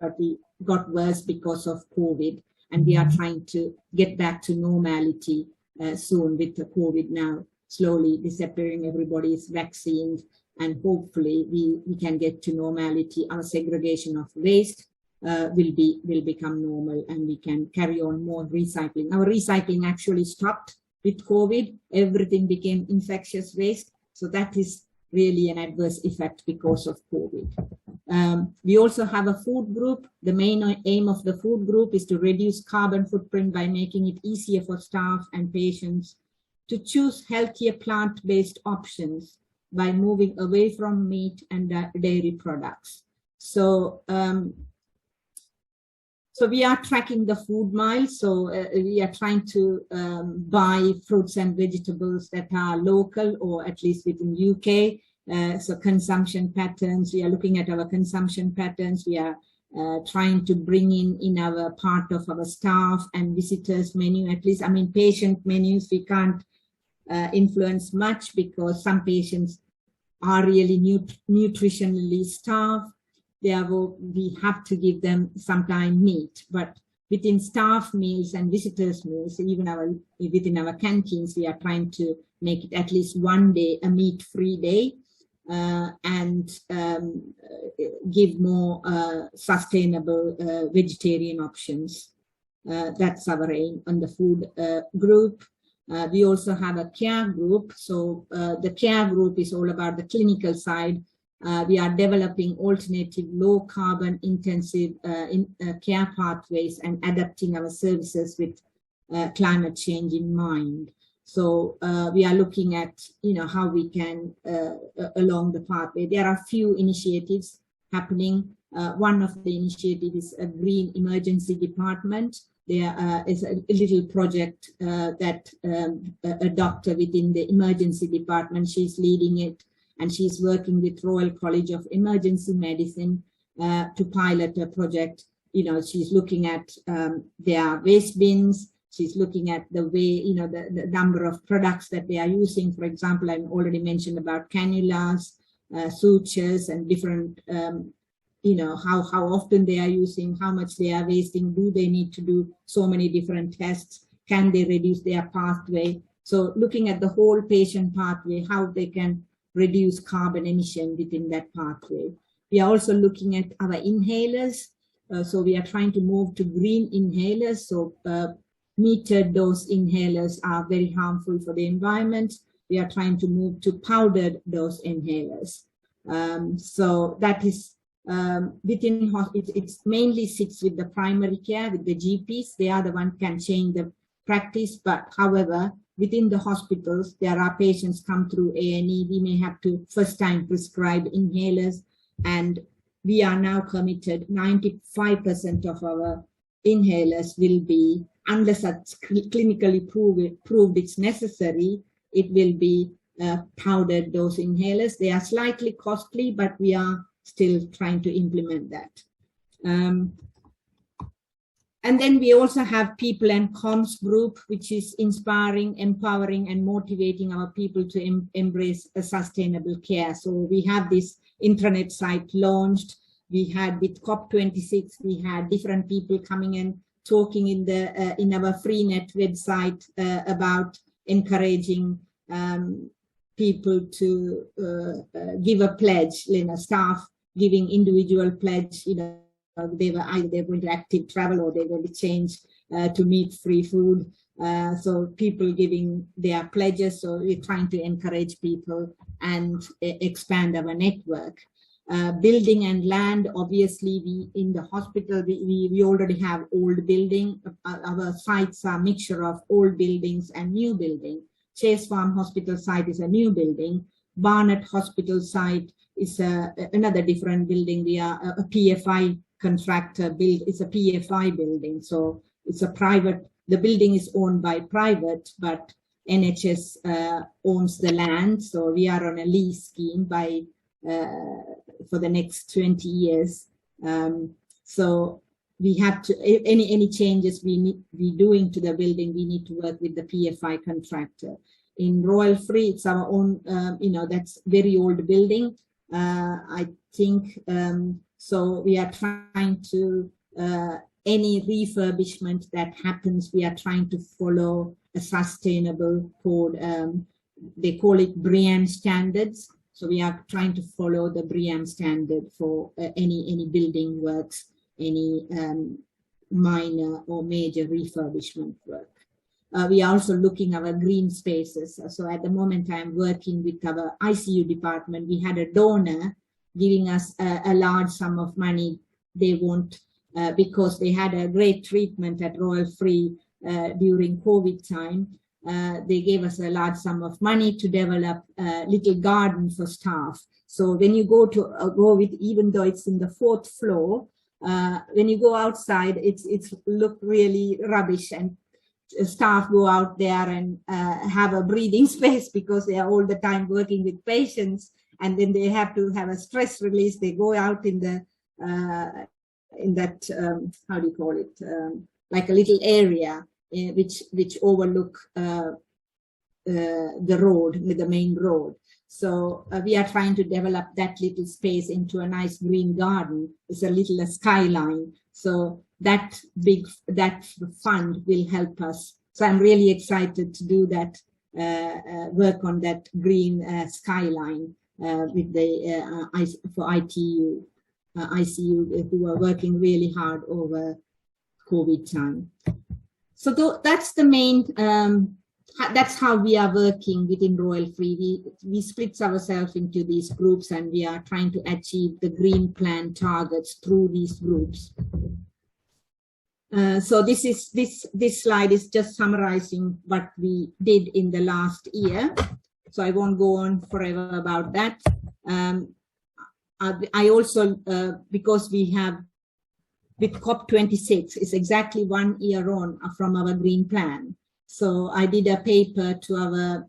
but we got worse because of COVID. And we are trying to get back to normality soon with the COVID now slowly disappearing. Everybody is vaccinated, and hopefully we can get to normality. Our segregation of waste will become normal, and we can carry on more recycling. Our recycling actually stopped with COVID. Everything became infectious waste. So that is really an adverse effect because of COVID. We also have a food group. The main aim of the food group is to reduce carbon footprint by making it easier for staff and patients to choose healthier plant-based options by moving away from meat and dairy products. So, so we are tracking the food miles. So we are trying to buy fruits and vegetables that are local, or at least within UK. So consumption patterns, we are looking at our consumption patterns. We are trying to bring in our part of our staff and visitors menu, at least, patient menus, we can't influence much because some patients are really nutritionally starved. Therefore, we have to give them sometime meat, but within staff meals and visitors meals, even within our canteens, we are trying to make it at least one day a meat-free day. And give more sustainable vegetarian options. That's our aim on the food group. We also have a care group. So the care group is all about the clinical side. We are developing alternative low carbon intensive care pathways and adapting our services with climate change in mind. So we are looking at, how we can, along the pathway. There are few initiatives happening. One of the initiatives is a green emergency department. There is a little project that a doctor within the emergency department, she's leading it, and she's working with Royal College of Emergency Medicine to pilot a project. She's looking at their waste bins. She's looking at the way, the number of products that they are using. For example, I already mentioned about cannulas, sutures, and different, how often they are using, how much they are wasting. Do they need to do so many different tests? Can they reduce their pathway? So looking at the whole patient pathway, how they can reduce carbon emission within that pathway. We are also looking at our inhalers. So we are trying to move to green inhalers. So metered dose inhalers are very harmful for the environment. We are trying to move to powdered dose inhalers. So that is within hospital, it mainly sits with the primary care, with the GPs. They are the one can change the practice. But however, within the hospitals, there are patients come through A&E. We may have to first time prescribe inhalers. And we are now committed, 95% of our inhalers will be, unless it's clinically proved it's necessary, it will be powdered dose inhalers. They are slightly costly, but we are still trying to implement that. And then we also have people and comms group, which is inspiring, empowering, and motivating our people to embrace a sustainable care. So we have this intranet site launched. We had with COP26, we had different people coming and talking in our Freenet website about encouraging people to give a pledge, staff giving individual pledge, they were either they're going to active travel or they're going to change to meat-free food. So people giving their pledges. So we're trying to encourage people and expand our network. Building and land, obviously, we in the hospital, we already have old building. Our sites are a mixture of old buildings and new building. Chase Farm Hospital site is a new building. Barnet Hospital site is another different building. We are a PFI contractor build. It's a PFI building, so it's a private. The building is owned by private, but NHS owns the land, so we are on a lease scheme by for the next 20 years. So we have to, any changes we doing to the building, we need to work with the PFI contractor. In Royal Free, it's our own, that's very old building, I think. So we are trying to, any refurbishment that happens, we are trying to follow a sustainable code. They call it BREEAM standards. So we are trying to follow the BREEAM standard for any building works, any minor or major refurbishment work. We are also looking at our green spaces. So at the moment, I'm working with our ICU department. We had a donor giving us a large sum of money. They won't, because they had a great treatment at Royal Free during COVID time. They gave us a large sum of money to develop a little garden for staff. So when you go with, even though it's in the 4th floor, when you go outside, it's look really rubbish, and staff go out there and have a breathing space because they are all the time working with patients, and then they have to have a stress release. They go out in the in that how do you call it, like a little area which overlook the road, the main road. So we are trying to develop that little space into a nice green garden. It's a little skyline. So that fund will help us. So I'm really excited to do that, work on that green skyline with the for ICU who are working really hard over COVID time. So that's the main, that's how we are working within Royal Free. We split ourselves into these groups, and we are trying to achieve the green plan targets through these groups. So this slide is just summarizing what we did in the last year. So I won't go on forever about that. I also, because we have, with COP26, is exactly 1 year on from our green plan. So I did a paper to our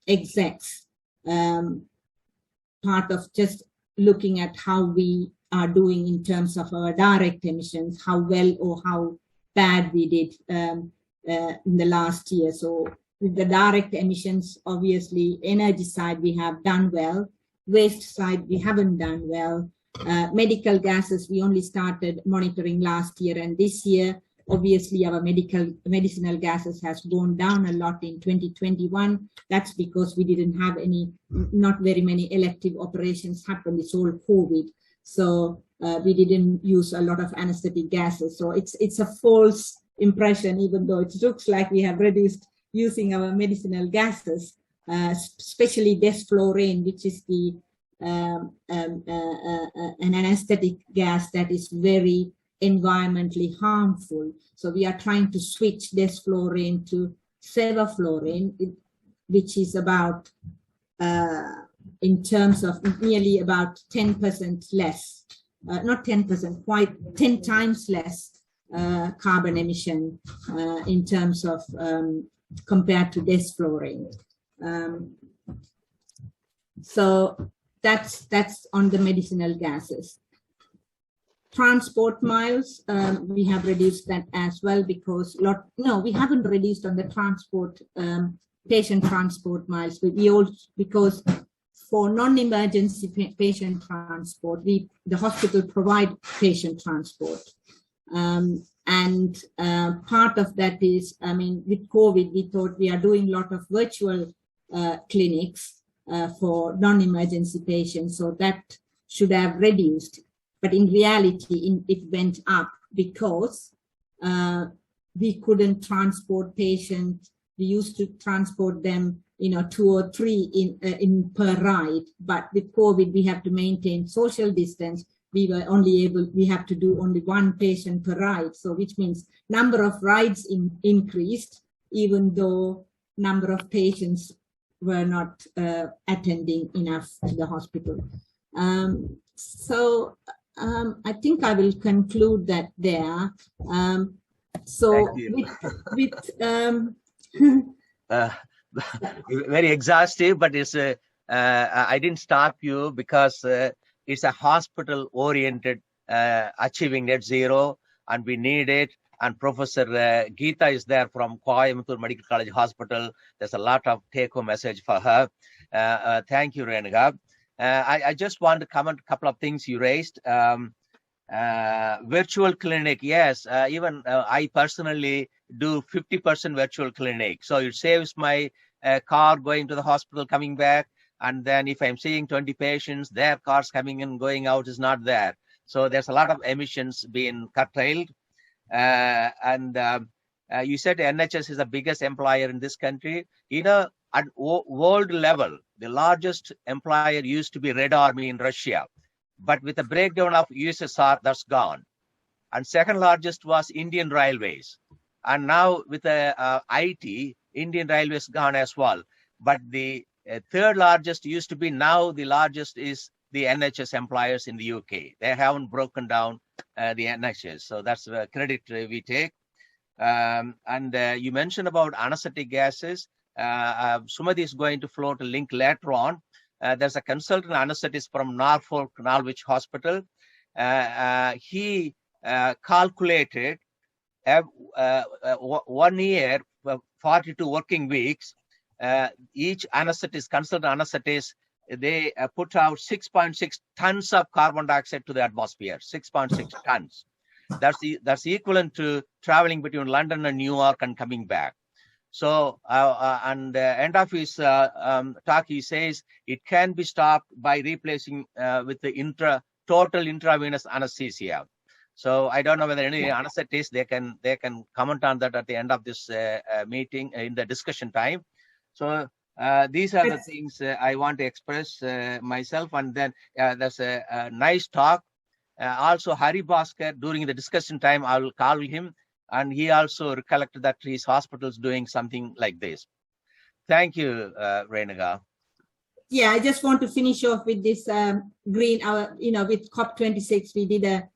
execs, part of just looking at how we are doing in terms of our direct emissions, how well or how bad we did in the last year. So with the direct emissions, obviously, energy side, we have done well. Waste side, we haven't done well. Medical gases, we only started monitoring last year, and this year, obviously, our medicinal gases has gone down a lot in 2021. That's because we didn't have not very many elective operations happen. It's all COVID. So we didn't use a lot of anesthetic gases. So it's a false impression, even though it looks like we have reduced using our medicinal gases, especially desflurane, which is the an anesthetic gas that is very environmentally harmful. So we are trying to switch desflurane to sevoflurane, which is about, in terms of nearly about 10% less, not 10%, quite 10 times less carbon emission in terms of compared to desflurane. So that's on the medicinal gases. Transport miles, we have reduced that as well, because we haven't reduced on the transport, patient transport miles, but we also, because for non-emergency patient transport, the hospital provide patient transport. And part of that is, I mean, with COVID, we thought we are doing a lot of virtual clinics for non-emergency patients, so that should have reduced. But in reality, it went up because we couldn't transport patients. We used to transport them, 2 or 3 in per ride. But with COVID, we have to maintain social distance. We have to do only 1 patient per ride. So which means number of rides increased, even though number of patients were not attending enough to the hospital. I think I will conclude that there. very exhaustive, but it's I didn't stop you because it's a hospital-oriented achieving net zero, and we need it. And Professor Geeta is there from Coimbatore Medical College Hospital. There's a lot of take-home message for her. Thank you, Renuka. I just want to comment a couple of things you raised. Virtual clinic, yes. Even I personally do 50% virtual clinic. So it saves my car going to the hospital, coming back. And then if I'm seeing 20 patients, their cars coming in, going out is not there. So there's a lot of emissions being curtailed. You said NHS is the biggest employer in this country. You know, at world level, the largest employer used to be Red Army in Russia. But with the breakdown of USSR, that's gone. And second largest was Indian Railways. And now with the IT, Indian Railways gone as well. But the third largest used to be, now the largest is the NHS employers in the UK. They haven't broken down the NHS. So that's the credit we take. You mentioned about anesthetic gases. Sumati is going to float a link later on. There's a consultant anesthetist from Norfolk Norwich Hospital. He calculated 1 year, 42 working weeks. Each anesthetist, consultant anesthetist, they put out 6.6 tons of carbon dioxide to the atmosphere. 6.6 tons. That's equivalent to traveling between London and New York and coming back. So, and end of his talk, he says it can be stopped by replacing with the total intravenous anesthesia. So I don't know whether any anesthetists, they can comment on that at the end of this meeting in the discussion time. So these are the things I want to express myself. And then there's a nice talk. Also, Hari Bhaskar, during the discussion time, I will call him. And he also recollected that his hospital is doing something like this. Thank you, Renuka. Yeah, I just want to finish off with this green. With COP26, we did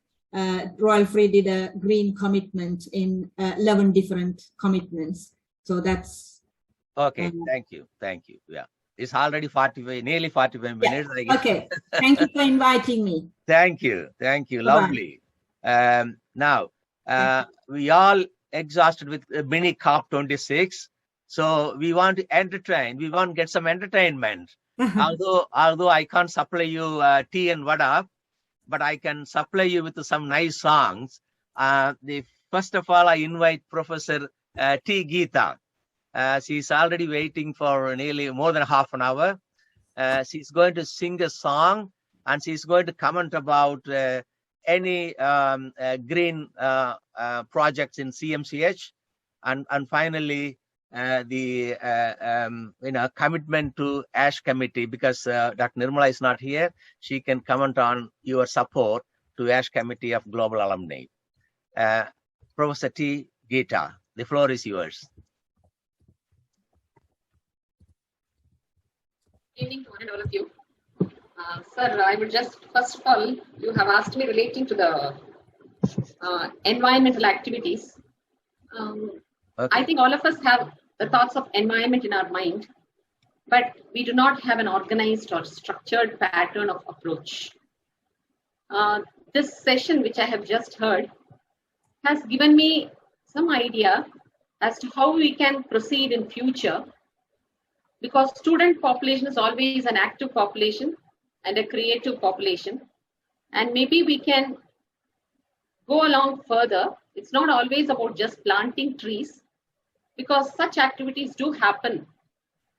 Royal Free did a green commitment in 11 different commitments. So that's okay. Thank you. Yeah, it's already nearly 45 minutes. Yeah. Okay. Thank you for inviting me. Thank you. Lovely. Now. We all exhausted with mini COP26, so we want to entertain. We want to get some entertainment. Although I can't supply you tea and vada, but I can supply you with some nice songs. First of all, I invite Professor T. Geeta. She's already waiting for nearly more than half an hour. She's going to sing a song, and she's going to comment about any green projects in CMCH, and finally the commitment to ASH committee, because Dr. Nirmala is not here. She can comment on your support to ASH committee of Global Alumni. Professor T. Geeta, the floor is yours. Good evening to one and all of you. Sir, I would just, first of all, you have asked me relating to the environmental activities. Okay. I think all of us have the thoughts of environment in our mind, but we do not have an organized or structured pattern of approach. This session, which I have just heard, has given me some idea as to how we can proceed in future, because student population is always an active population and a creative population, and maybe we can go along further. It's not always about just planting trees, because such activities do happen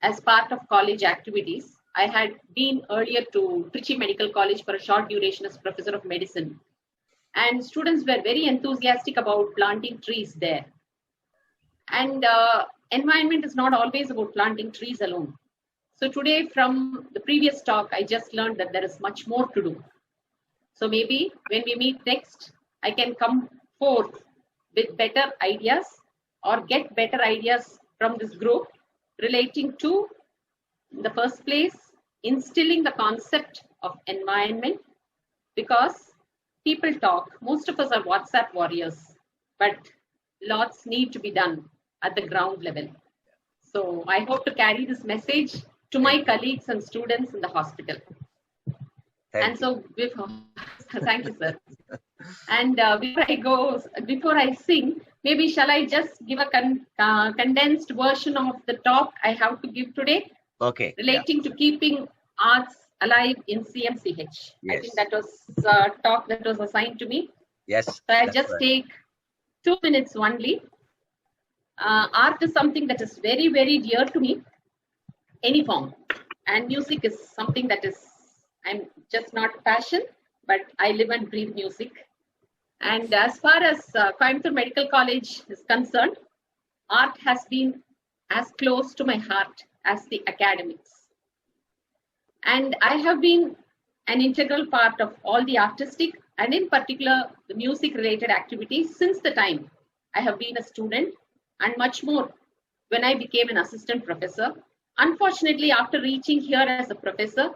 as part of college activities. I had been earlier to Trichy Medical College for a short duration as professor of medicine, and students were very enthusiastic about planting trees there. And environment is not always about planting trees alone. So today, from the previous talk, I just learned that there is much more to do. So maybe when we meet next, I can come forth with better ideas or get better ideas from this group relating to, in the first place, instilling the concept of environment, because people talk. Most of us are WhatsApp warriors, but lots need to be done at the ground level. So I hope to carry this message to my colleagues and students in the hospital. Thank you, sir. And before I sing, maybe shall I just give a condensed version of the talk I have to give today? Okay. Relating to keeping arts alive in CMCH. Yes. I think that was a talk that was assigned to me. Yes. So I'll just take 2 minutes only. Art is something that is very, very dear to me, any form. And music is something that is, I'm just not passion, but I live and breathe music. And as far as Coimbatore Medical College is concerned, art has been as close to my heart as the academics. And I have been an integral part of all the artistic and in particular the music related activities since the time I have been a student, and much more when I became an assistant professor. Unfortunately, after reaching here as a professor,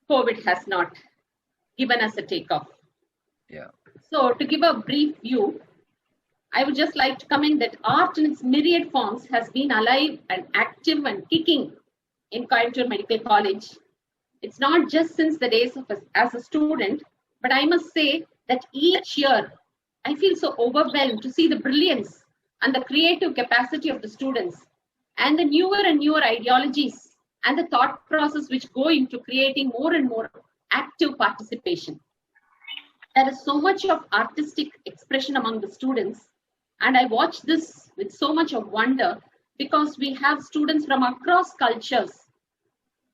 COVID has not given us a takeoff. Yeah. So to give a brief view, I would just like to comment that art in its myriad forms has been alive and active and kicking in Coimbatore Medical College. It's not just since the days of as a student, but I must say that each year I feel so overwhelmed to see the brilliance and the creative capacity of the students and the newer and newer ideologies and the thought process which go into creating more and more active participation. There is so much of artistic expression among the students, and I watch this with so much of wonder because we have students from across cultures.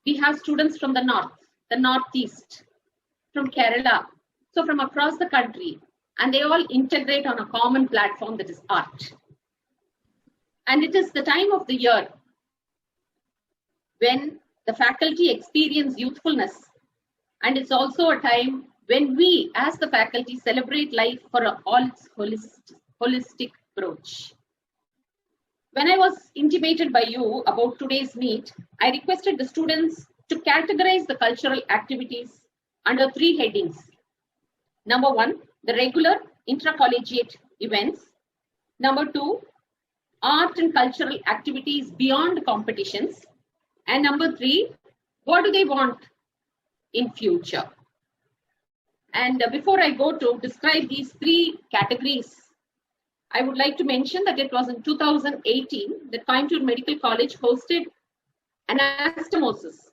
We have students from the north, the northeast, from Kerala, so from across the country, and they all integrate on a common platform that is art. And it is the time of the year when the faculty experience youthfulness, and it's also a time when we as the faculty celebrate life for all its holistic approach. When I was intimated by you about today's meet, I requested the students to categorize the cultural activities under 3 headings. Number 1, the regular intracollegiate events. Number 2, art and cultural activities beyond competitions. And number 3, what do they want in future? And before I go to describe these 3 categories, I would like to mention that it was in 2018 that Coimbatore Medical College hosted Anastomosis,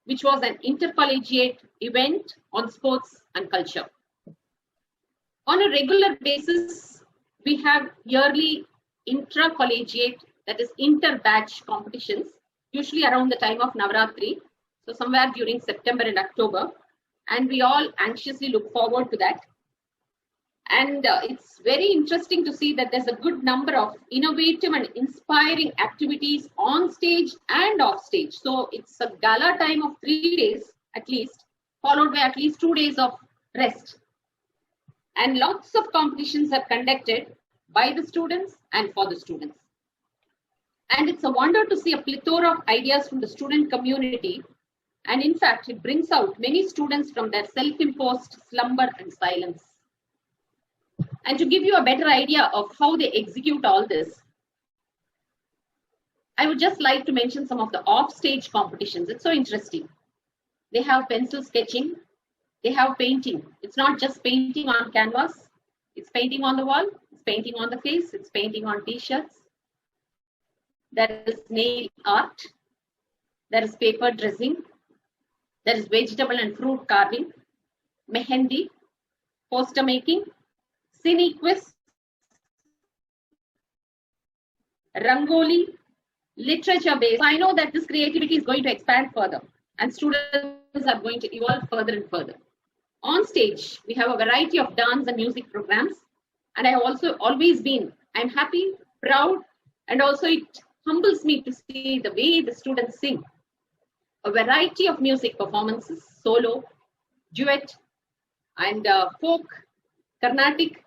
which was an intercollegiate event on sports and culture. On a regular basis, we have yearly intracollegiate, that is inter-batch competitions, usually around the time of Navaratri, so somewhere during September and October, and we all anxiously look forward to that. And it's very interesting to see that there's a good number of innovative and inspiring activities on stage and off stage. So it's a gala time of 3 days at least, followed by at least 2 days of rest. And lots of competitions are conducted by the students and for the students. And it's a wonder to see a plethora of ideas from the student community. And in fact, it brings out many students from their self-imposed slumber and silence. And to give you a better idea of how they execute all this, I would just like to mention some of the off-stage competitions. It's so interesting. They have pencil sketching, they have painting. It's not just painting on canvas, it's painting on the wall, it's painting on the face, it's painting on t-shirts. There is nail art, there is paper dressing, there is vegetable and fruit carving, mehendi, poster making, cine quiz, rangoli, literature based. I know that this creativity is going to expand further and students are going to evolve further and further. On stage, we have a variety of dance and music programs, and I have also always been, I'm happy, proud, and also it humbles me to see the way the students sing. A variety of music performances, solo, duet, and folk, Carnatic,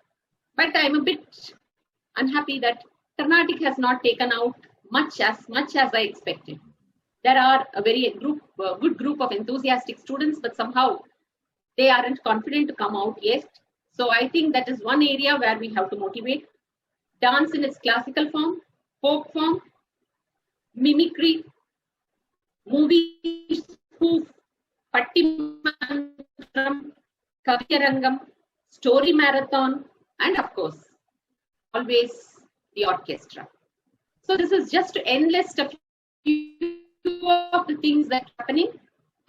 but I'm a bit unhappy that Carnatic has not taken out much as I expected. There are a very good group of enthusiastic students, but somehow they aren't confident to come out yet. So I think that is one area where we have to motivate. Dance in its classical form, folk form, mimicry, movie spoof, Pattimantram, Kaviyarangam, story marathon, and of course, always the orchestra. So this is just to enlist a few of the things that are happening,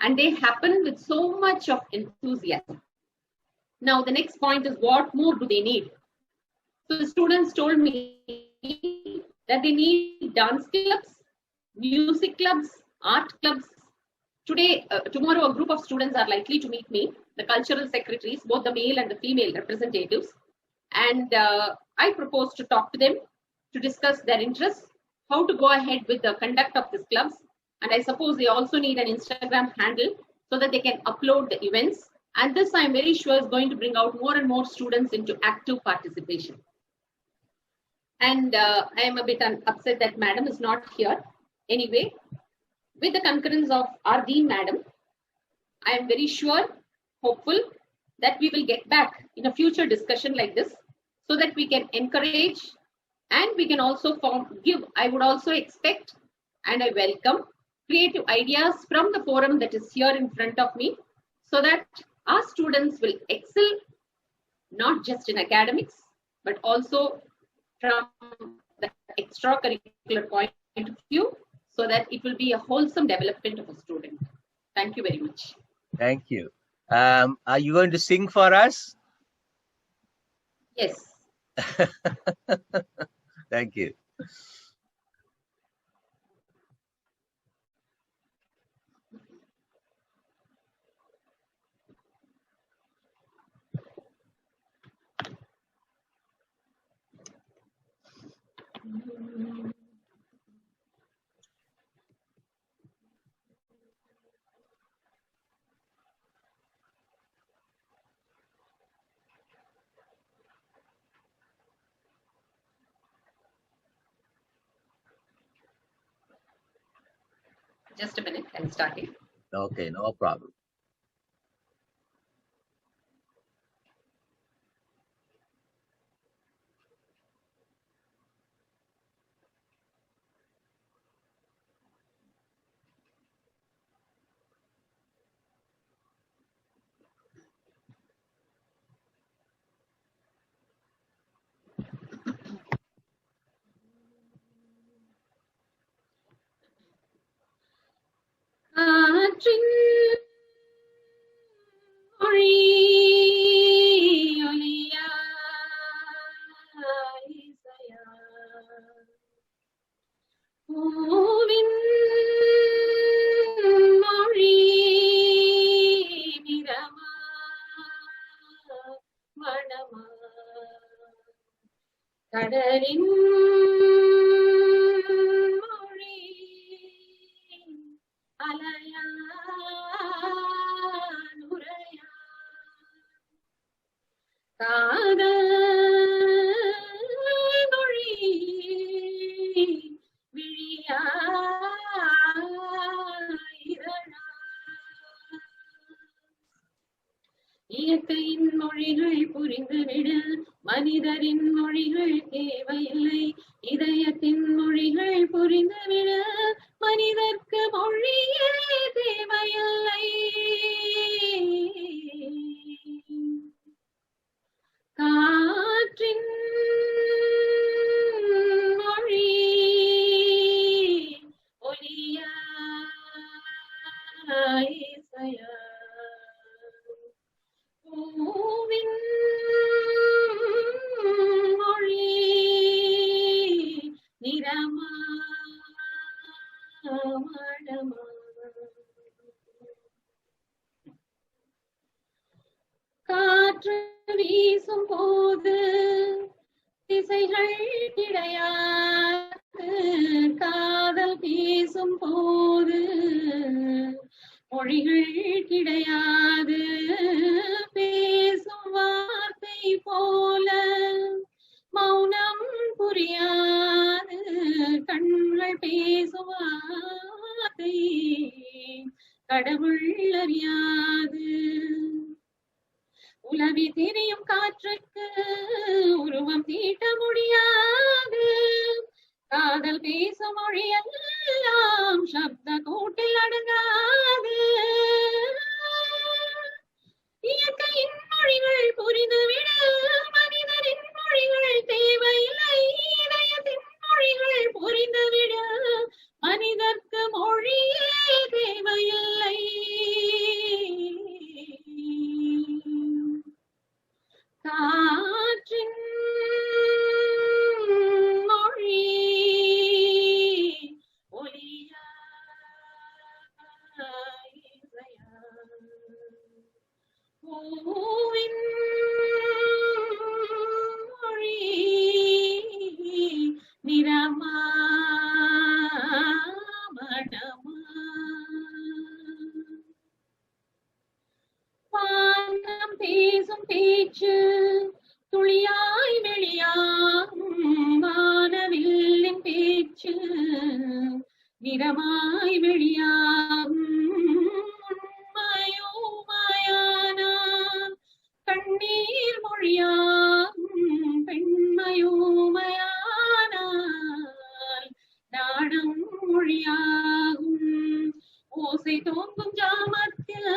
and they happen with so much of enthusiasm. Now the next point is, what more do they need? So the students told me that they need dance clubs, music clubs, art clubs. Tomorrow a group of students are likely to meet me, the cultural secretaries, both the male and the female representatives. And I propose to talk to them to discuss their interests, how to go ahead with the conduct of these clubs. And I suppose they also need an Instagram handle so that they can upload the events. And this, I'm very sure, is going to bring out more and more students into active participation. And I am a bit upset that Madam is not here. Anyway, with the concurrence of our Dean Madam, I am very sure, hopeful, that we will get back in a future discussion like this so that we can encourage and we can also give, I would also expect and I welcome creative ideas from the forum that is here in front of me so that our students will excel not just in academics, but also from the extracurricular point of view, so that it will be a wholesome development of a student. Thank you very much. Thank you. Are you going to sing for us? Yes. Thank you. Just a minute, I'm starting. Okay, no problem. இயற்கையின் மொழிகள் புரிந்துவிடு, மனிதரின் மொழிகள் தேவையில்லை. இதயத்தின் மொழிகள் புரிந்துவிடு, மனிதர்க்கு மொழியே தேவையில்லை. காற்றின் மொழி ஒலியா இசையா, பூவின் மொழி நிறமா மணமா, காற்று வீசும் போது திசைகள் கிடையாது, காதல் பேசும் போது மொழிகள் கிடையாது. பேசும் வார்த்தை போல மௌனம் புரியாது, கண்கள் பேசும் வார்த்தை கடவுள் அறியாது. உலவி திரியும் காற்றுக்கு உருவம் தீட்ட முடியாது, காதல் பேசும் மொழியல்ல எல்லாம் சப்த கூட்டில் அடங்காது. இயற்கையின் மொழிகள் புரிந்துவிடு, மனிதரின் மொழிகள் தேவையில்லை. இதயத்தின் மொழிகள் புரிந்துவிடு, மனிதர்க்கு மொழியே தேவையில்லை. காற்றின் மொழி ஒலியா இசையா, பூவின் மொழி நிறமா மணமா, வானம் பேசும் பேச்சு துளியாய் வெளியாகும், வானவில்லின் பேச்சு நிறமாய் வெளியாகும். உண்மையோ மாயானா கண்ணீர் மொழியாகும், பெண்மையோ மயானால் நாடம் மொழியாகும். ஓசை தோங்கும் ஜாமத்தில்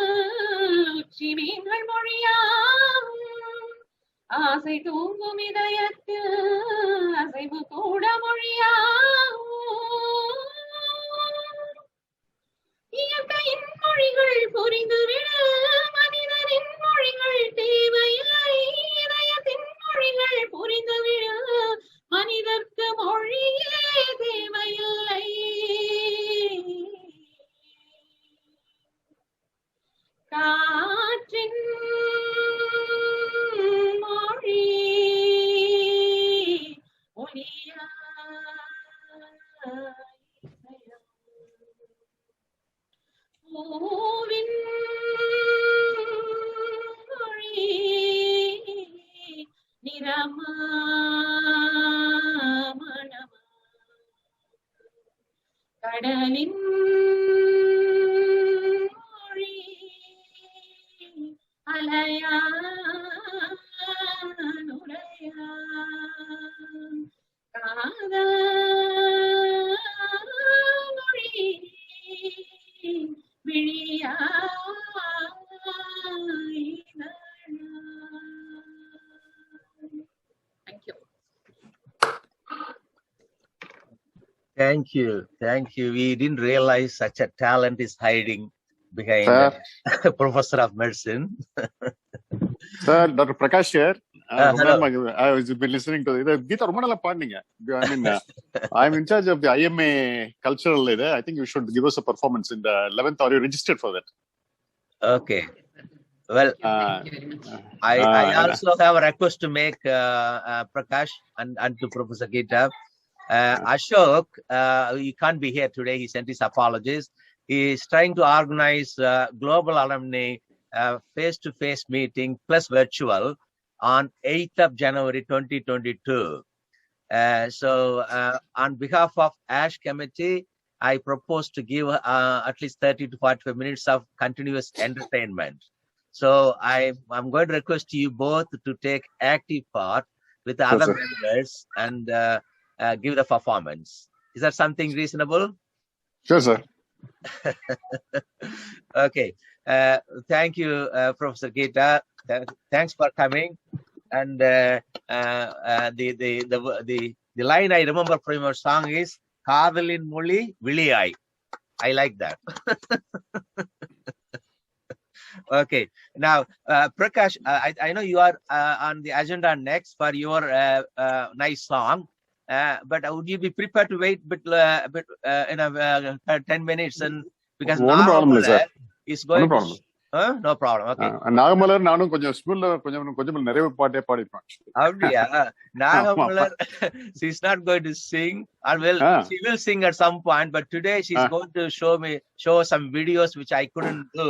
உச்சி மீன்கள் மொழியாகும், ஆசை தூங்கும் இதயத்தில் அசைவு கூட மொழியாகும். இயற்கையின் மொழிகள் புரிந்துவிடு, மனிதரின் மொழிகள் தேவையில்லை. இதயத்தின் மொழிகள் புரிந்துவிடு, மனிதர்க்கு மொழியே தேவையில்லை. காற்றின் மொழி ஒலியா இசையா, பூவின் மொழி நிறமா மணமா, கடலின் மொழி அலையா நுரையா, காதல் மொழி விழியா இதழா. Thank you. Thank you. Thank you. We didn't realize such a talent is hiding behind Professor of Medicine. Sir, Dr. Prakash here. Hello. I was been listening to the Geeta Romanala Pandinga. I mean, I'm in charge of the IMA cultural leader. I think you should give us a performance in the 11th. Are you registered for that? Okay. Well, I also have a request to make Prakash and to Professor Geeta. Ashok, he can't be here today. He sent his apologies. He is trying to organize global alumni face-to-face meeting plus virtual on 8th of January 2022. So on behalf of ASH committee, I propose to give at least 30 to 45 minutes of continuous entertainment. So I'm going to request you both to take active part with the other members and give the performance. Is that something reasonable? Sure, sir. Okay. Thank you, Professor Geeta. Thanks for coming. And the line I remember from your song is Kadalin Moli Viliyai. I like that. Okay. Now, Prakash, I know you are on the agenda next for your nice song. But would you be prepared to wait in 10 minutes? And because no problem, sir. Is going. No problem. No problem. Okay. Nagamalar, நானும் கொஞ்சம் ஸ்கூல்ல கொஞ்சம் நிறைய பாட்டே பாடிப்பேன். அப்படியா? Nagamalar, she's not going to sing, or she will sing at some point. But today she's going to show some videos which I couldn't do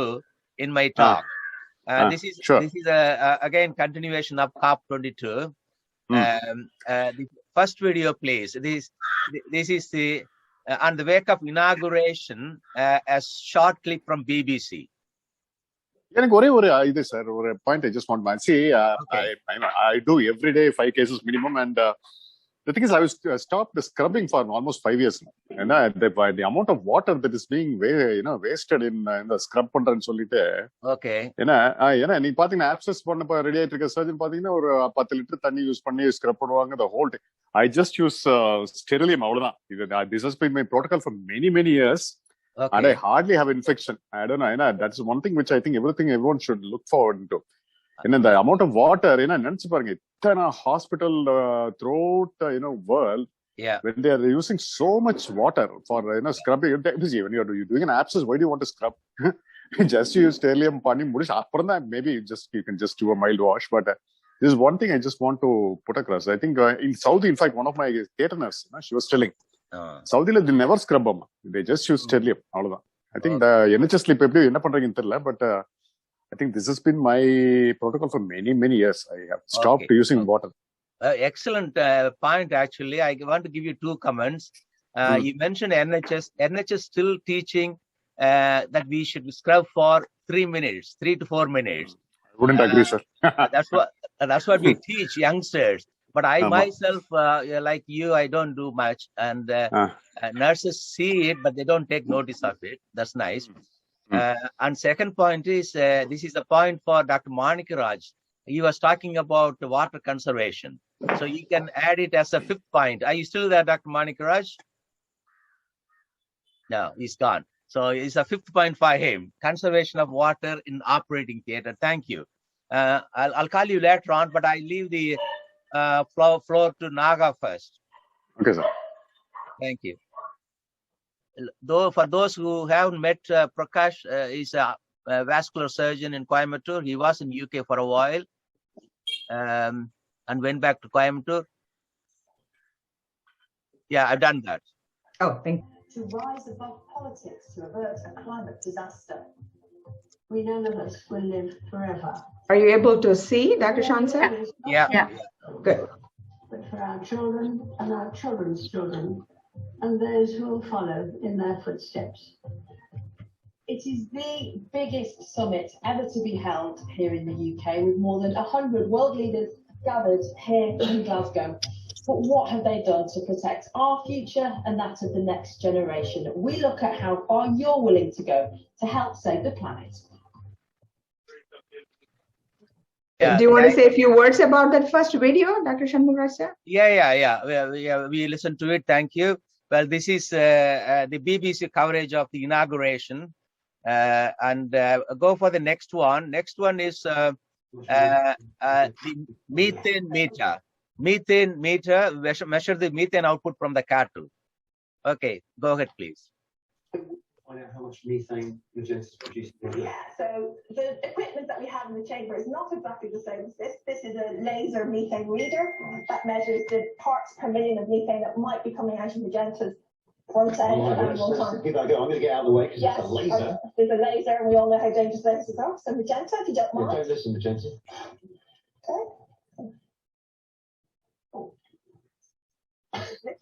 in my talk. This is again continuation of COP22. The first video, please. This is the on the wake of inauguration, a short clip from BBC. எனக்கு ஒரே ஒரு இது sir, ஒரு point I just want to see. I do every day 5 cases minimum, and The thing is, I was stopped scrubbing for almost 5 years now. And the amount of water that is being wasted in the scrub பண்றேன்னு சொல்லிட்டு ஏன்னா நீ பாத்தீங்கன்னா abscess பண்ண ready ஆயிட்டு இருக்க surgeon பாத்தீங்கன்னா ஒரு 10 லிட்டர் தண்ணி யூஸ் பண்ணி ஸ்க்ரப் பண்ணுவாங்க the whole day. I just use sterilium அவ்வளவுதான். This has been my protocol for many years. And I hardly have infection. I don't know. That's one thing which I think everyone should look forward to. And the amount of water, நினைச்சு பாருங்க, இத்தனை hospital throughout world, when they are using so much water for scrubbing. When you're doing an abscess, why do you want to scrub? Just use sterilium பண்ணி முடிச்சு அப்புறம் தான் maybe you can just do a mild wash. But this is one thing I just want to put across. I think in Saudi, in fact, one of my theater nurses, she was telling, Saudi they never scrub them. They just use sterilium. அவ்வளவுதான். I think the NHS இப்ப எப்படி என்ன பண்றீங்கன்னு தெரியல, but I think this has been my protocol for many years. I have stopped using water. Excellent point. Actually, I want to give you 2 comments. You mentioned NHS. NHS still teaching that we should scrub for 3 minutes, 3 to 4 minutes. I wouldn't agree, sir. That's what we teach youngsters. But I myself, like you, I don't do much, and nurses see it, but they don't take notice of it. That's nice. And second point is, this is a point for Dr. Manika Raj. He was talking about water conservation. So you can add it as a 5th point. Are you still there, Dr. Manika Raj? No, he's gone. So it's a 5th point for him. Conservation of water in operating theater. Thank you. I'll call you later on, but I leave the floor to Naga first. Okay, sir. Thank you. Though for those who haven't met Prakash, he's a vascular surgeon in Coimbatore. He was in UK for a while and went back to Coimbatore. Yeah, I've done that. Oh, thank you. To rise above politics to avert a climate disaster. We none of us will live forever. Are you able to see, Dr. Shansa? Yeah. Good. But for our children and our children's children, and those who will follow in their footsteps. It is the biggest summit ever to be held here in the UK, with more than 100 world leaders gathered here in Glasgow. But what have they done to protect our future and that of the next generation? We look at how far you're willing to go to help save the planet. Do you want to say a few words about that first video, Dr. Shanmugha sir? Yeah. We listened to it. Thank you. Well, this is the BBC coverage of the inauguration. And go for the next one. Next one is the methane meter. Methane meter, measure the methane output from the cattle. Okay, go ahead, please. Find out how much methane Magenta is producing. Yeah, so the equipment that we have in the chamber is not exactly the same as this. This is a laser methane reader that measures the parts per million of methane that might be coming out of Magenta's front end at one time. Give that a go. I'm going to get out of the way because it's a laser. There's a laser, and we all know how dangerous lasers are. So Magenta, if you don't mind. Don't listen, Magenta. Okay.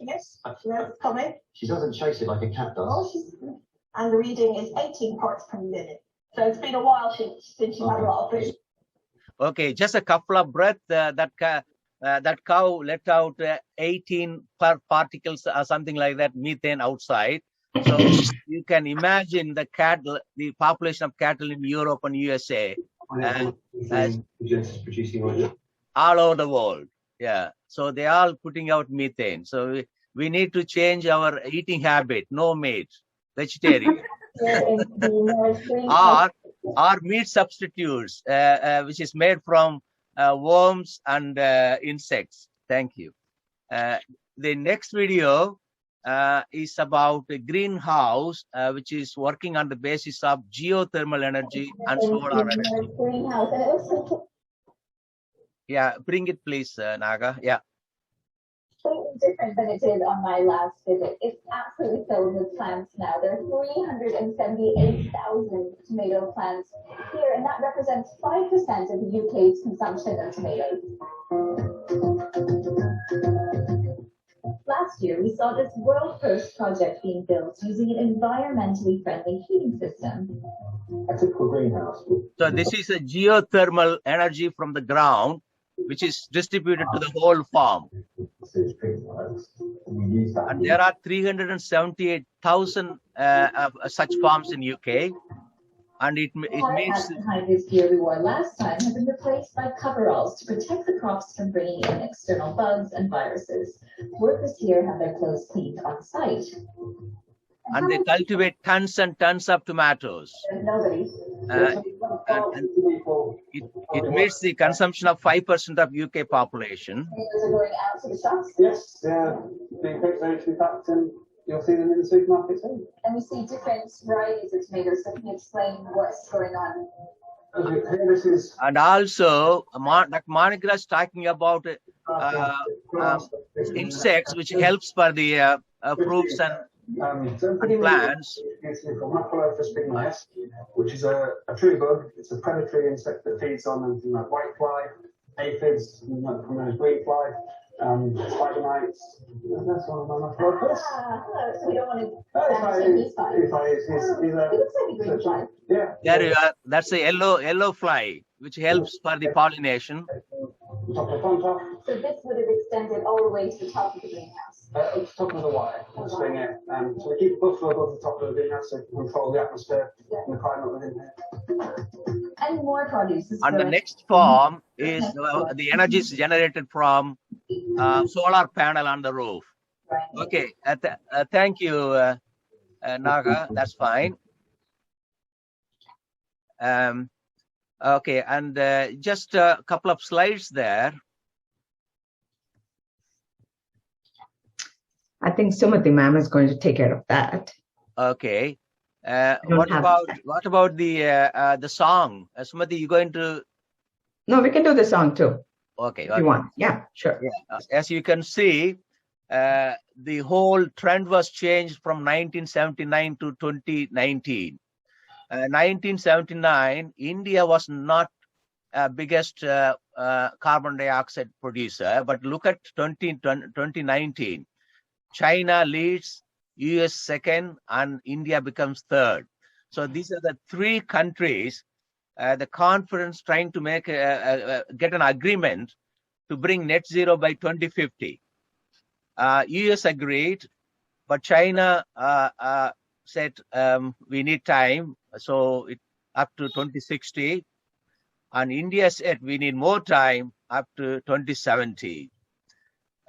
Yes, it's coming. She doesn't chase it like a cat does. And the reading is 18 parts per minute. So it's been a while since you had a lot of food. Okay, just a couple of breaths. That cow let out 18 particles or something like that, methane outside. So you can imagine the population of cattle in Europe and USA all over the world. Yeah, so they are all putting out methane. So we need to change our eating habit. No meat, vegetarian, or meat substitutes, which is made from worms and insects. Thank you. The next video is about a greenhouse, which is working on the basis of geothermal energy and solar energy. Yeah, bring it please, Naga. Yeah. Completely different than it did on my last visit. It's absolutely filled with plants now. There are 378,000 tomato plants here, and that represents 5% of the UK's consumption of tomatoes. Last year, we saw this world-first project being built using an environmentally friendly heating system. A typical greenhouse. So this is a geothermal energy from the ground. which is distributed to the whole farm. And there are 378,000 such farms in UK. And it makes behind this gear we wore last time have been replaced by coveralls to protect the crops from bringing in external bugs and viruses. Workers here have their clothes cleaned on site. And they cultivate tons and tons of tomatoes. And it meets the consumption of 5% of UK population. Yes, they're being picked out to fact, and you'll see them in the supermarket too. And we see different varieties of tomatoes. So can you explain what's going on? Okay, this is... And also, Monica is talking about insects, which helps for the fruits and plants. It's called Maphylophis pygmaeus, which is a tree bug. It's a predatory insect that feeds on anything like whitefly, aphids, from green fly, spider mites. That's one of my Maphylophis. So we don't want to. He looks like a green fly. Yeah. There you are. That's a yellow fly, which helps for the pollination. So this would have extended all the way to the top of the greenhouse. Up to the top of the wire, swing it. So we keep the buffalo above the top of the greenhouse to control the atmosphere and the climate within here. And more produce. And the next form is the energy is generated from solar panel on the roof. Okay, thank you, Naga. That's fine. Okay, and just a couple of slides there. I think Sumati ma'am is going to take care of that. Okay. What about the song? Sumati, you going to? No, we can do the song too. Okay. If you want. Yeah, sure. Yeah. As you can see, the whole trend was changed from 1979 to 2019. 1979, India was not biggest carbon dioxide producer, but look at 2019. China leads, US second, and India becomes third. So these are the three countries, the conference trying to make get an agreement to bring net zero by 2050. US agreed, but China said we need time, so it up to 2060, and India said we need more time up to 2070,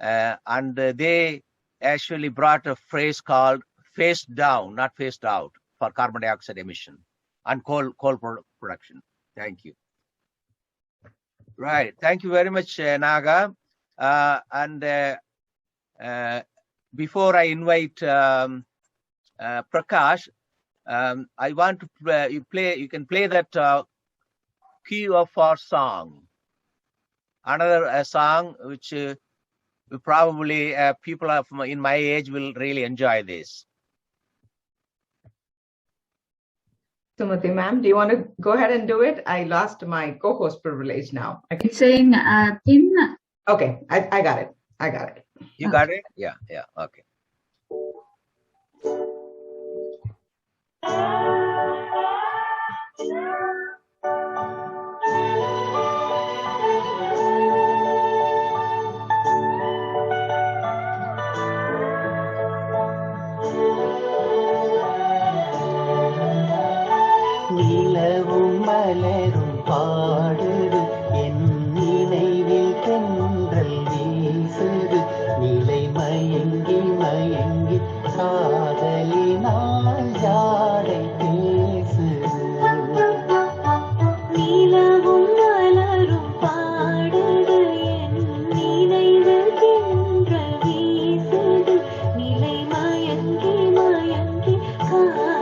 and they actually brought a phrase called phased down, not phased out, for carbon dioxide emission and coal production. Thank you. Right. Thank you very much, Naga. And before I invite Prakash, I want to you can play that key of our song. Another song which probably people in my age will really enjoy this. Sumati ma'am, do you want to go ahead and do it? I lost my co-host privilege now. It's saying pin. Okay, I got it. I got it. You got it? Yeah, okay. நிலவும் மலரும் பாடுது என் நினைவில் தென்றல் வீசுது நிலை மயங்கி மயங்கி காதலினால் ஜாடை பேசுது நிலவும் மலரும் பாடுது என் நினைவில் தென்றல் வீசுது நிலை மயங்கி மயங்கி காதலினால்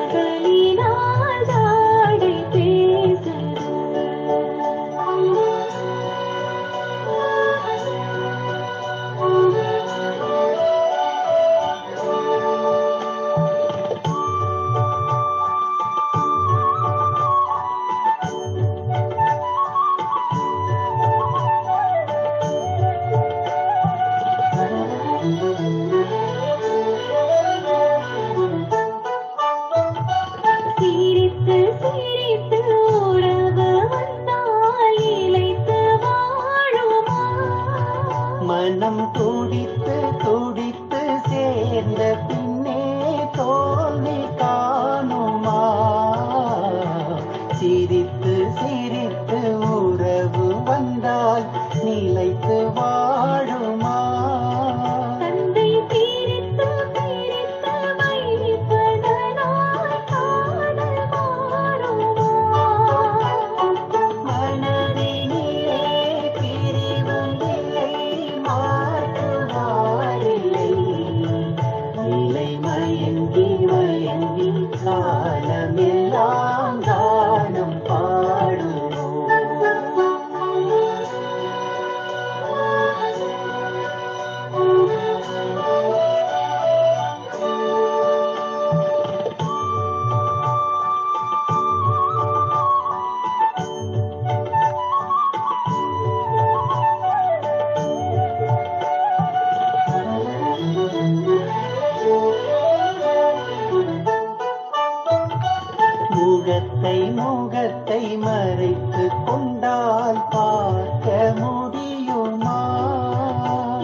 மூகத்தை முகத்தை மறைத்து கொண்டால் பார்க்க முடியுமா?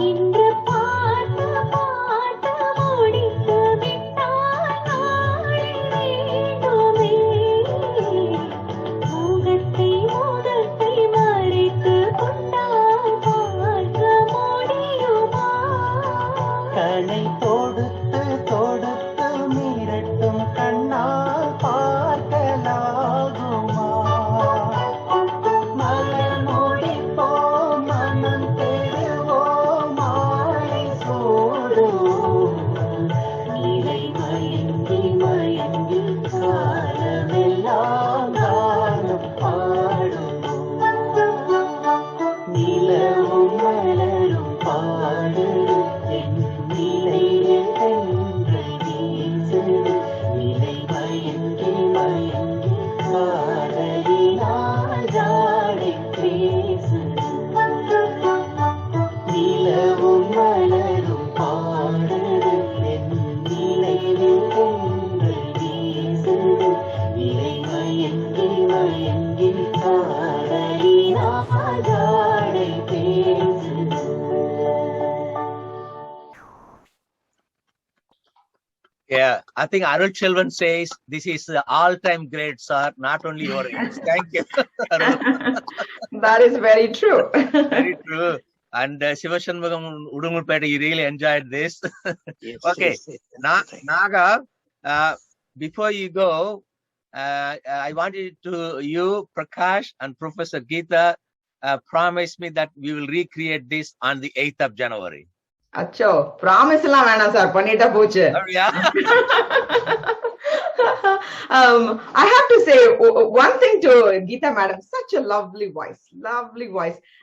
இன்று பார்த்து பார்த்து முடித்து விட்டால் நாளை வேண்டுமே. மூகத்தை முகத்தை மறைத்து கொண்டால் பார்க்க முடியுமா? கனை தொடுத்து தொடுத்து மிரட்டும் கண்ணால் பார்க்கலாகுமா? மலர் முடிப்போம் மனம் பெறுவோம் மாலை சூடுவோம். நிலை மயங்கி மயங்கி காலமெல்லாம் காலம் பாடுவோம். நிலவும் மலரும் பாடுது என் நிலையில் தென்றல் வீசுது. நிலை மயங்கி மயங்கி காதலினால் ஜாடை பேசுது. நிலவும் மலரும் பாடுது என் நிலையில் தென்றல் வீசுது. நிலை மயங்கி மயங்கி காதலினால் ஜாடை பேசுது. Yeah, I think Arul Chelvan says this is the all-time great, sir. Not only your age. Thank you. That is very true. Very true. And Shivashanmugam Udumulpeta, you really enjoyed this. Yes, Okay, yes. Naga, before you go, I wanted you, Prakash, and Professor Geeta promise me that we will recreate this on the 8th of January. அச்சோ promise எல்லாம் வேணாம் sir, பண்ணிட்டா போச்சு. Oh, yeah. I have to say one thing to Geeta madam, such a lovely voice.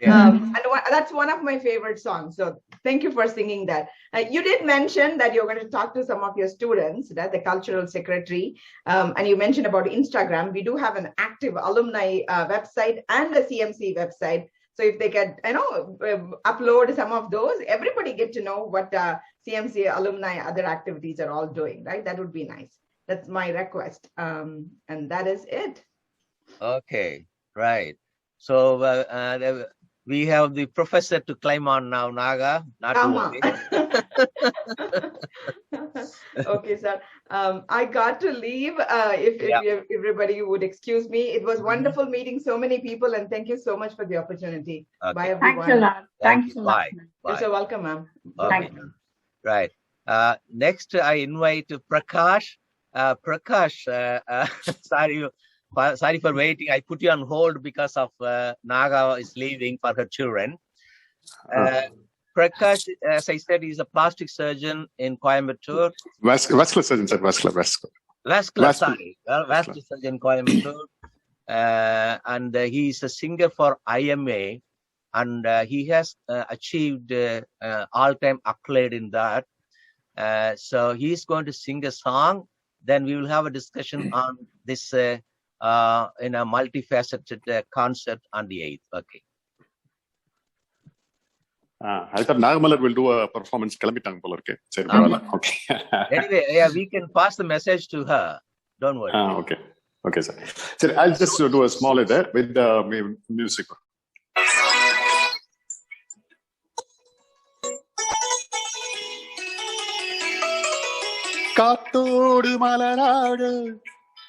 Yeah. And that's one of my favorite songs. So thank you for singing that. You did mention that you're going to talk to some of your students, the cultural secretary, and you mentioned about Instagram. We do have an active alumni website and a CMC website. So if they can, upload some of those, everybody get to know what CMC alumni other activities are all doing, right? That would be nice. That's my request. And that is it. Okay, right. So we have the professor to climb on now, Naga. Not to worry. Okay, sir. I got to leave. If everybody would excuse me. It was wonderful meeting so many people, and thank you so much for the opportunity. Okay. Bye, everyone. Thanks a lot. Thanks a lot. Bye. You're so welcome, ma'am. Okay. Thank you. Right. Next, I invite Prakash. Prakash, sorry for waiting. I put you on hold because of Naga is leaving for her children. Prakash, as I said, he's a plastic surgeon in Coimbatore. Vascular surgeon, sir. Vascular surgeon in Coimbatore. And he's a singer for IMA, and he has achieved all-time accolade in that. So he's going to sing a song. Then we will have a discussion on this in a multifaceted concept on the 8th. Okay. I thought Nagamalar will do a performance. Okay. Anyway, yeah, we can pass the message to her. Don't worry. Okay. Okay, sir. So I'll just do a small there with the music. காத்தோடு மலராடு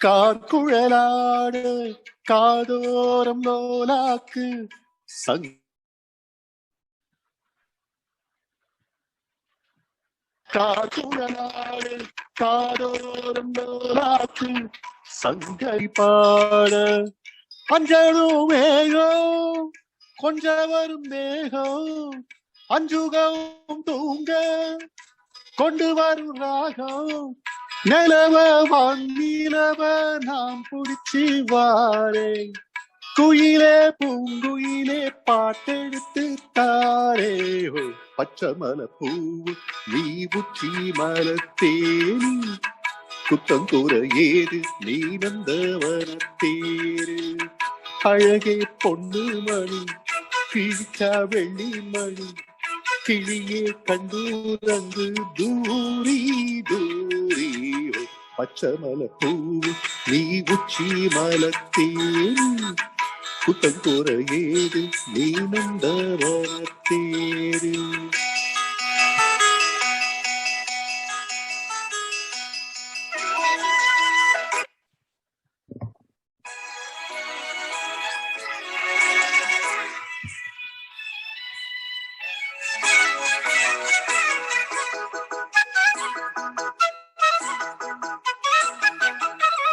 கார்குழலாடு காதோரம் லோலாக்கு கார்குழலாடு காதோரம் லோலாக்கு சங்கரி பாட அஞ்சலும் மேகம் கொஞ்ச வரும் மேகம் அஞ்சுகவும் தூங்க கொண்டு வரும் ராகம் நிலவ வானிலவ நாம் புடிச்சு வாரே குயிலே பூங்குயிலே பாட்டெடுத்து தாரே பச்சை மலை பூவு நீ உச்சி மலத்தேனி குத்தம் கூற ஏது நீ நந்தவனத்தேரு அழகே பொண்ணு மணி கிழிச்சா வெள்ளி மணி கிளியே கண்டூரங்கு தூரி தூரி பச்சமலப்பூவு நீ உச்சி மலத்தேன் குத்தம் கூற ஏது நீ நந்தவனத்தேரு.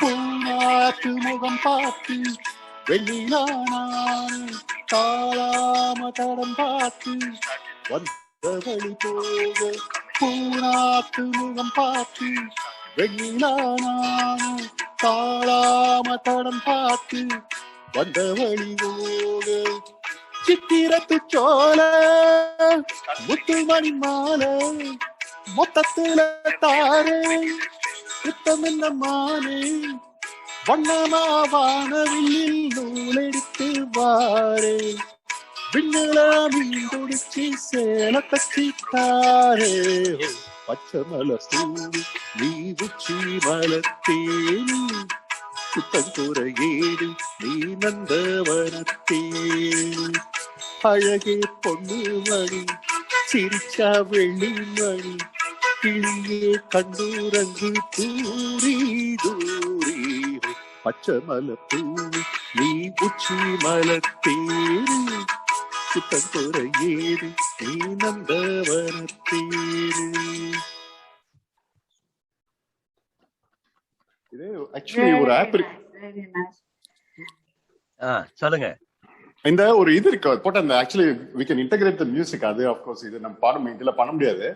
பூனாத்து முகம் பார்த்து வெள்ளிலானான் தாளாம தடம் பார்த்து வந்த வழி போக. பூனாத்து முகம் பார்த்து வெள்ளிலானான் தாளாம தடம் பார்த்து வந்த வழி போக. சித்திரத்து சோல முத்துமணி மாலை மொத்தத்துல தாரே சுத்தம் என்ன மானே வண்ணமாவானவில் நூலெடுத்து வாரே விண்ணல மீன் துடிச்சி சேல தச்சித்தாரே. பச்சமல பூவி நீ உச்சி மலத்தேன் சுத்தம் கூற ஏடு நீ நந்தவனத்தேன். அழகே பொண்ணு மணி சிரிச்சா வெள்ளி மணி கிளியே கண்டூரங்கு தூரி தூரி. பச்சமல பூவி நீ உச்சி மலத்தேன் சுத்தம் கூற ஏடு நீ நந்தவனத்தேன். இது ஆக்சுவலி ஒரு ஆப் இருக்கு. சொல்லுங்க. இந்த ஒரு இது இருக்கு போட்ட அந்த actually we can integrate the music. அது of course இது நம்ம பாடம் இதுல பண்ண முடியாது.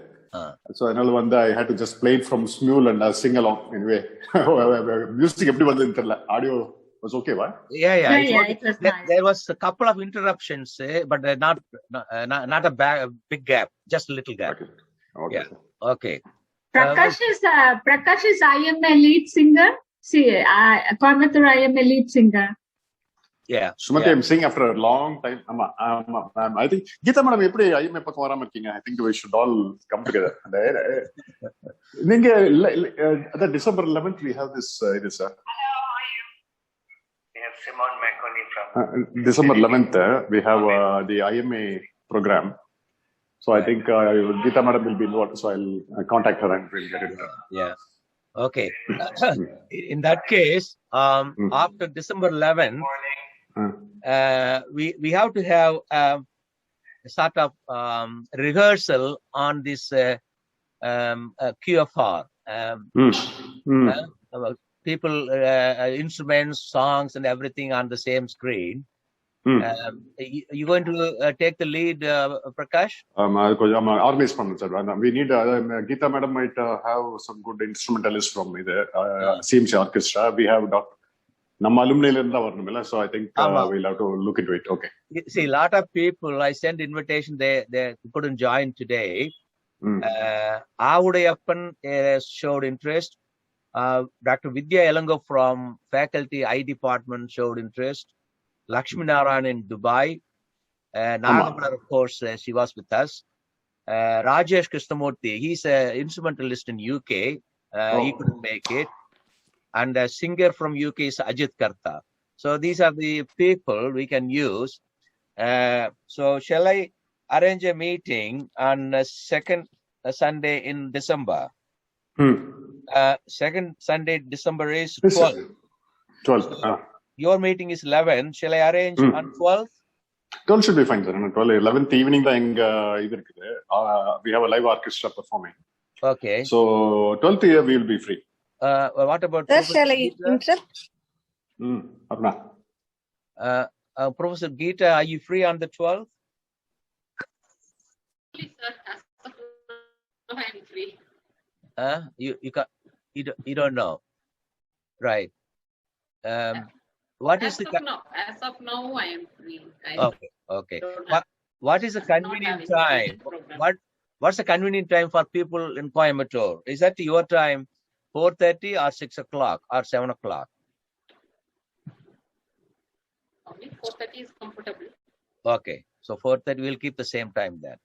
So அதனால வந்து I had to just play it from Smule and sing along anyway. Music எப்படி வந்ததுன்னு தெரியல. Audio was okay, right? Yeah, it was nice. There was a couple of interruptions, but not a big gap, just a little gap. Okay. Yeah. Okay. Prakash is IMA lead singer. See, Coimbatore IMA lead singer. Yeah. Sumati, I'm seeing after a long time. I think Geeta madam eppadi IMA pakku varama irkeenga. I think we should all come together. Ninga the December 11th we have this sir. Hello, how are you? We have Simon McConey from December 11th we have the IMA program. So I think Geeta madam will be involved, so I'll contact her and we'll get it done. Yeah. Okay. In that case, after December 11th, we have to have a sort of rehearsal on this QFR. People, instruments, songs, and everything on the same screen. You going to take the lead, Prakash? Organize pannu sir. We need Geeta madam might have some good instrumentalists from the CMC orchestra. We have Dr. Namma alumni la irundha varanumilla, so I think we'll have to look into it. Okay. See, a lot of people I sent invitation, they couldn't join today. Avudayappan showed interest. Dr. Vidya Elango from faculty I department showed interest. Lakshmi Narayan in Dubai. Nagamar, of course, she was with us. Rajesh Krishnamurthy, he's an instrumentalist in UK. He couldn't make it. And a singer from UK is Ajit Karta. So these are the people we can use. So shall I arrange a meeting on second Sunday in December? Second Sunday December is 12th. 12th. Your meeting is 11. Shall I arrange on 12th? 12 should be fine, sir. 11th evening, we have a live orchestra performing. Okay. So 12th year we will be free. What about shall I interrupt? Professor Geeta, are you free on the 12th? Please, sir. I am free. You don't know, right? What is the as of now I am free. Okay. What is the convenient time? What's the convenient time for people in Coimbatore? Is that your time, 4:30 or 6 o'clock or 7 o'clock? Only 4:30 is comfortable. Okay, so 4:30 we'll keep the same time then.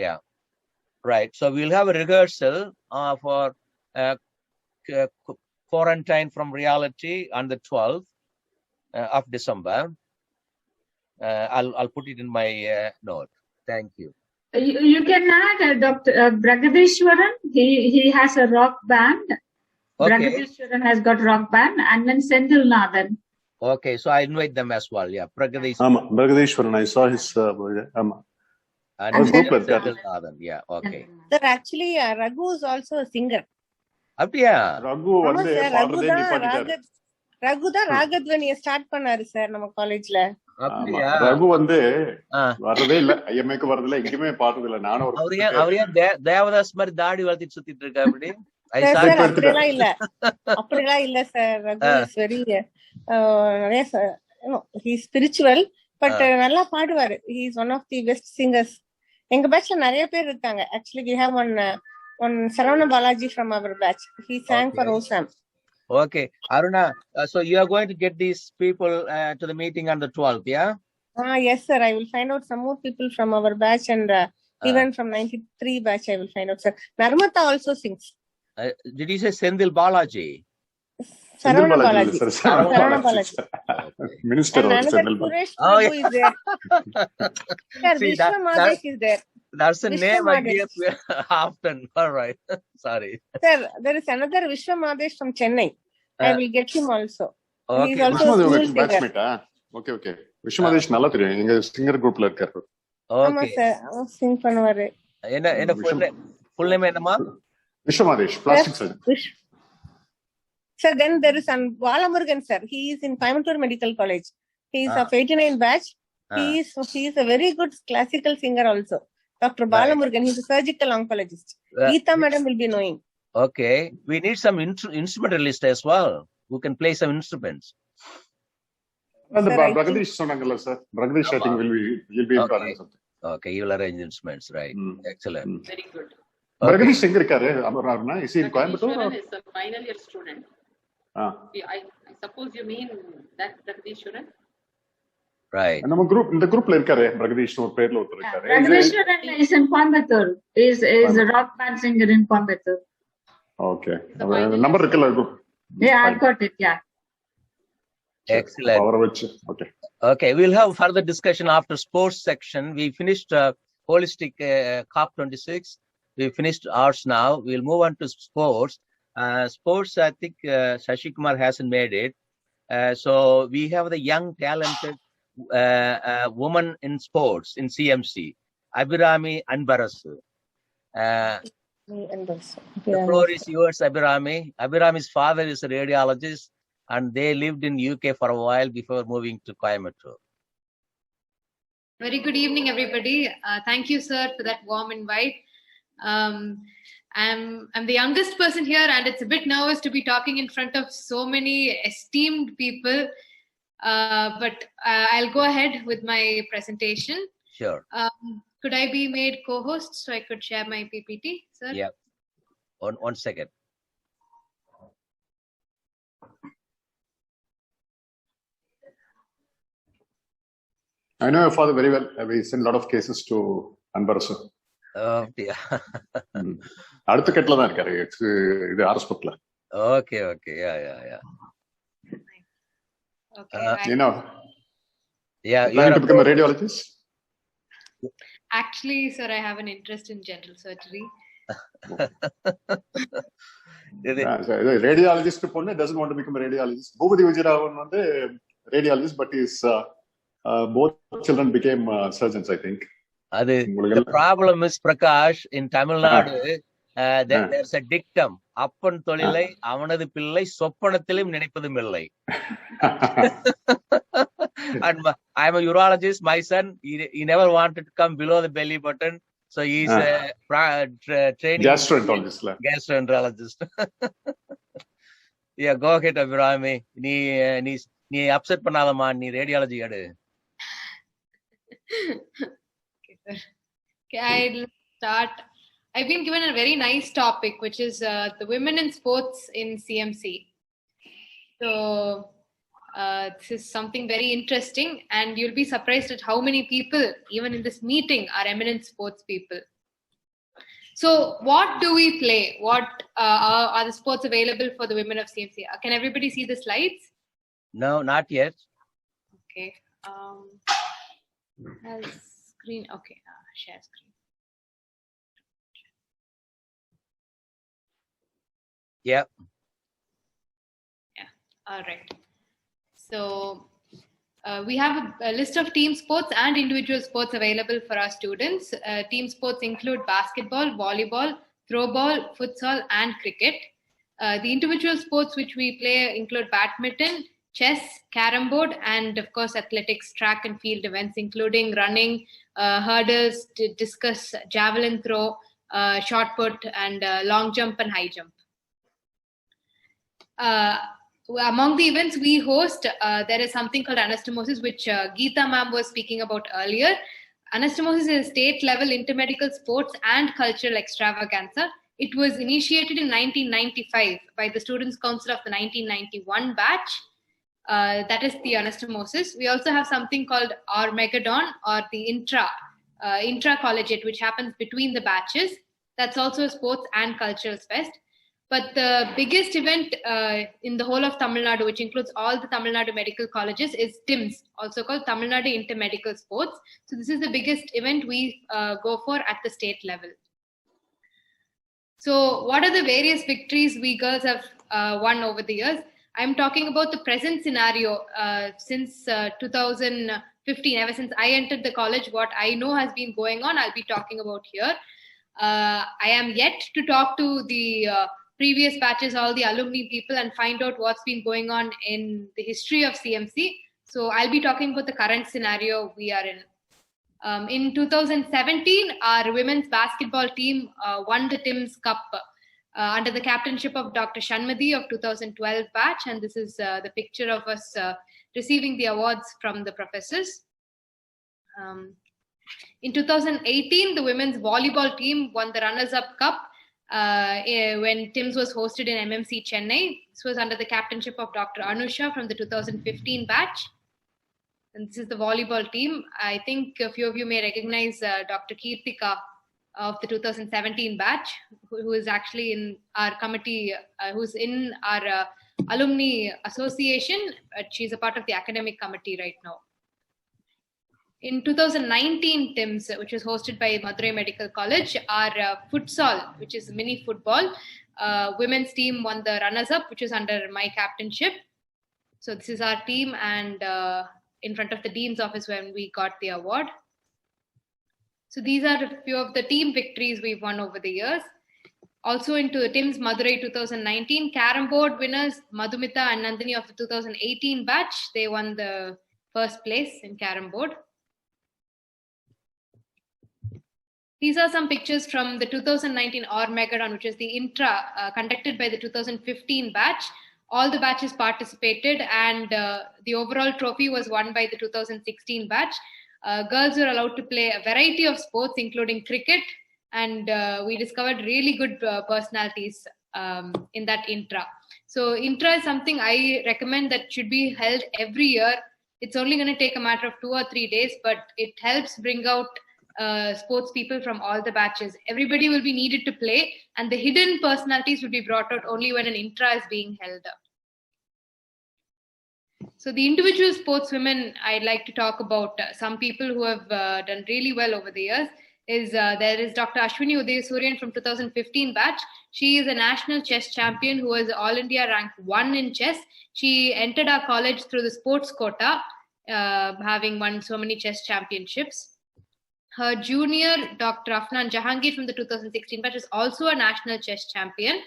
Yeah, right. So we'll have a rehearsal for quarantine from reality on the 12th of December. I'll put it in my note. Thank you. You can add Dr. Bragadishwaran. He has a rock band. Okay. Bragadishwaran has got rock band, and then Sendil Nathan. Okay, so I invite them as well. Yeah, Bragadishwaran. I saw his. And Sendil Nathan. Yeah, okay. Sir, actually, Raghu is also a singer. Yeah. Raghu தான் ராகத்வனியை start பண்ணாரு sir நம்ம காலேஜ்ல. ரகு வந்து வரதே இல்ல, ஐஎம்ஏக்கு வரதில்ல, எங்கேயுமே பார்த்தது இல்ல. நானும் அவரே தேவதாஸ் மாதிரி தாடி வளர்த்திட்டு சுத்திட்டு இருக்கா. அப்படி அப்படிலாம் இல்ல சார். ரகு இஸ் வெரி நிறைய ஹி ஸ்பிரிச்சுவல், பட் நல்லா பாடுவாரு. He is one of the best singers. எங்க பேட்ச்ல நிறைய பேர் இருக்காங்க. Actually we have one Saravana Balaji from our batch. He sang for Osam. Okay, Aruna, so you are going to get these people to the meeting on the 12th, yeah? Yes, sir. I will find out some more people from our batch, and even from 93 batch I will find out, sir. Narmata also sings. Did you say Sendil Balaji? Saravana Balaji. Saravana Balaji. Minister of Sendil Balaji. Oh, yeah. Is there. Sir, Vishwa Madesh is there. That's a name I hear often. All right. Sorry. Sir, there is another Vishwa Madesh from Chennai. I will get him also. Okay. He is also a school singer. Okay. Vishwa Madesh நல்லா தெரியும். எங்க singer குரூப்ல இருக்காரு. ஆமா sir, Singh பண்ணுவாரு. என்ன full name என்னமா? Vishwa Madesh, plastic surgeon. Sir, then there is an Balamurugan sir. He is in Coimbatore Medical College. He is of 89 batch. He is a very good classical singer also. Dr. Balamurugan, he is a surgical oncologist. Geeta madam will be knowing. Okay, we need some instrumentalist as well who can play some instruments. And the Bragadish sonangala sir. Bragadish I think will be important something. Okay, you will arrange instruments, right? Excellent. Very good. Bragadish singer irkaru Amarna, is he in Coimbatore? He is a final year student. I suppose you mean that Bragadishwaran? Right. நம்ம group இந்த குரூப்ல இருக்காரு Bragadish ஒரு பேர்ல ஒருத்தர் இருக்காரு. Bragadishwaran is in Coimbatore. Is a rock band singer in Coimbatore. Okay. Number இருக்குல்ல group. Yeah, I got it. Yeah. Excellent. Okay, we'll have further discussion after sports section. We finished holistic COP26. We finished arts now. We'll move on to sports. Sports, I think Shashi Kumar hasn't made it. So we have the young talented woman in sports in CMC, Abhirami Anbarasu. The floor is yours, Abhirami. Abhirami's father is a radiologist, and they lived in UK for a while before moving to Coimbatore. Very good evening, everybody. Thank you, sir, for that warm invite. I'm the youngest person here, and it's a bit nervous to be talking in front of so many esteemed people. But I'll go ahead with my presentation. Sure. Could I be made co-host so I could share my PPT, sir? Yeah. One second. I know your father very well. We sent a lot of cases to Anbarasu. Yeah. அடுத்த கட்டல தான் இருக்காரு. இது ஆர்எஸ்பத்ல. Okay. Yeah. Okay. You know. Yeah. You want to become a radiologist? Actually, sir, I have an interest in general surgery. Radiologist பொண்ணு doesn't want to become a radiologist. Bhupathi Vijayaravan வந்து radiologist, but his both children became surgeons, I think. The problem is, Prakash, in Tamil Nadu, there's a dictum. Appan tholilai avanadu pillai soppanathilim ninippadum illai. And I'm a urologist. My son, he never wanted to come below the belly button, so he's training gastroenterologist. Yeah, go ahead, Abhirami. Nee upset pannadama, nee radiology edu. Okay, I'll start. I've been given a very nice topic, which is the women in sports in CMC. So this is something very interesting, and you'll be surprised at how many people, even in this meeting, are eminent sports people. So what do we play? What are the sports available for the women of CMC? Can everybody see the slides? No, not yet. Okay. Screen. Okay. Share screen. Yeah. Yeah. All right. So we have a list of team sports and individual sports available for our students. Team sports include basketball, volleyball, throwball, futsal, and cricket. The individual sports which we play include badminton, chess, carom board, and of course athletics, track and field events, including running, hurdles, discus, javelin throw, shot put, and long jump and high jump. Among the events we host, there is something called anastomosis, which Geeta ma'am was speaking about earlier. Anastomosis is a state-level intermedical sports and cultural extravaganza. It was initiated in 1995 by the Students' Council of the 1991 batch. That is the anastomosis. We also have something called Armageddon, or the intra-collegiate, which happens between the batches. That's also a sports and culturals fest. But the biggest event in the whole of Tamil Nadu, which includes all the Tamil Nadu medical colleges, is TIMS, also called Tamil Nadu Intermedical Sports. So this is the biggest event we go for at the state level. So what are the various victories we girls have won over the years? I'm talking about the present scenario since 2015. Ever since I entered the college, what I know has been going on, I'll be talking about here. I am yet to talk to the previous batches, all the alumni people, and find out what's been going on in the history of CMC. So I'll be talking about the current scenario we are in. In 2017, our women's basketball team won the TIMS Cup under the captainship of Dr. Shanmati of 2012 batch, and this is the picture of us receiving the awards from the professors. In 2018, the women's volleyball team won the Runners-Up Cup when TIMS was hosted in MMC Chennai. This was under the captainship of Dr. Anusha from the 2015 batch. And this is the volleyball team. I think a few of you may recognize Dr. Kirtika of the 2017 batch, who is actually in our committee, who's in our alumni association. She's a part of the academic committee right now. In 2019 TIMS, which was hosted by Madurai Medical College, our futsal, which is mini football, women's team won the runners-up, which is under my captainship. So this is our team, and in front of the Dean's office when we got the award. So these are a few of the team victories we've won over the years. Also into TIMS Madurai 2019, carom board winners Madhumita and Nandini of the 2018 batch. They won the first place in carom board. These are some pictures from the 2019 Armageddon, which is the intra conducted by the 2015 batch. All the batches participated, and the overall trophy was won by the 2016 batch. Girls were allowed to play a variety of sports, including cricket, and we discovered really good personalities in that intra. So intra is something I recommend that should be held every year. It's only going to take a matter of 2 or 3 days, but it helps bring out sports people from all the batches. Everybody will be needed to play, and the hidden personalities will be brought out only when an intra is being held up. So the individual sportswomen I'd like to talk about, some people who have done really well over the years, is there is Dr. Ashwini Udayasurian from 2015 batch. She is a national chess champion who was All India rank 1 in chess. She entered our college through the sports quota, having won so many chess championships. Her junior, Dr. Afnan Jahangir from the 2016 batch, is also a national chess champion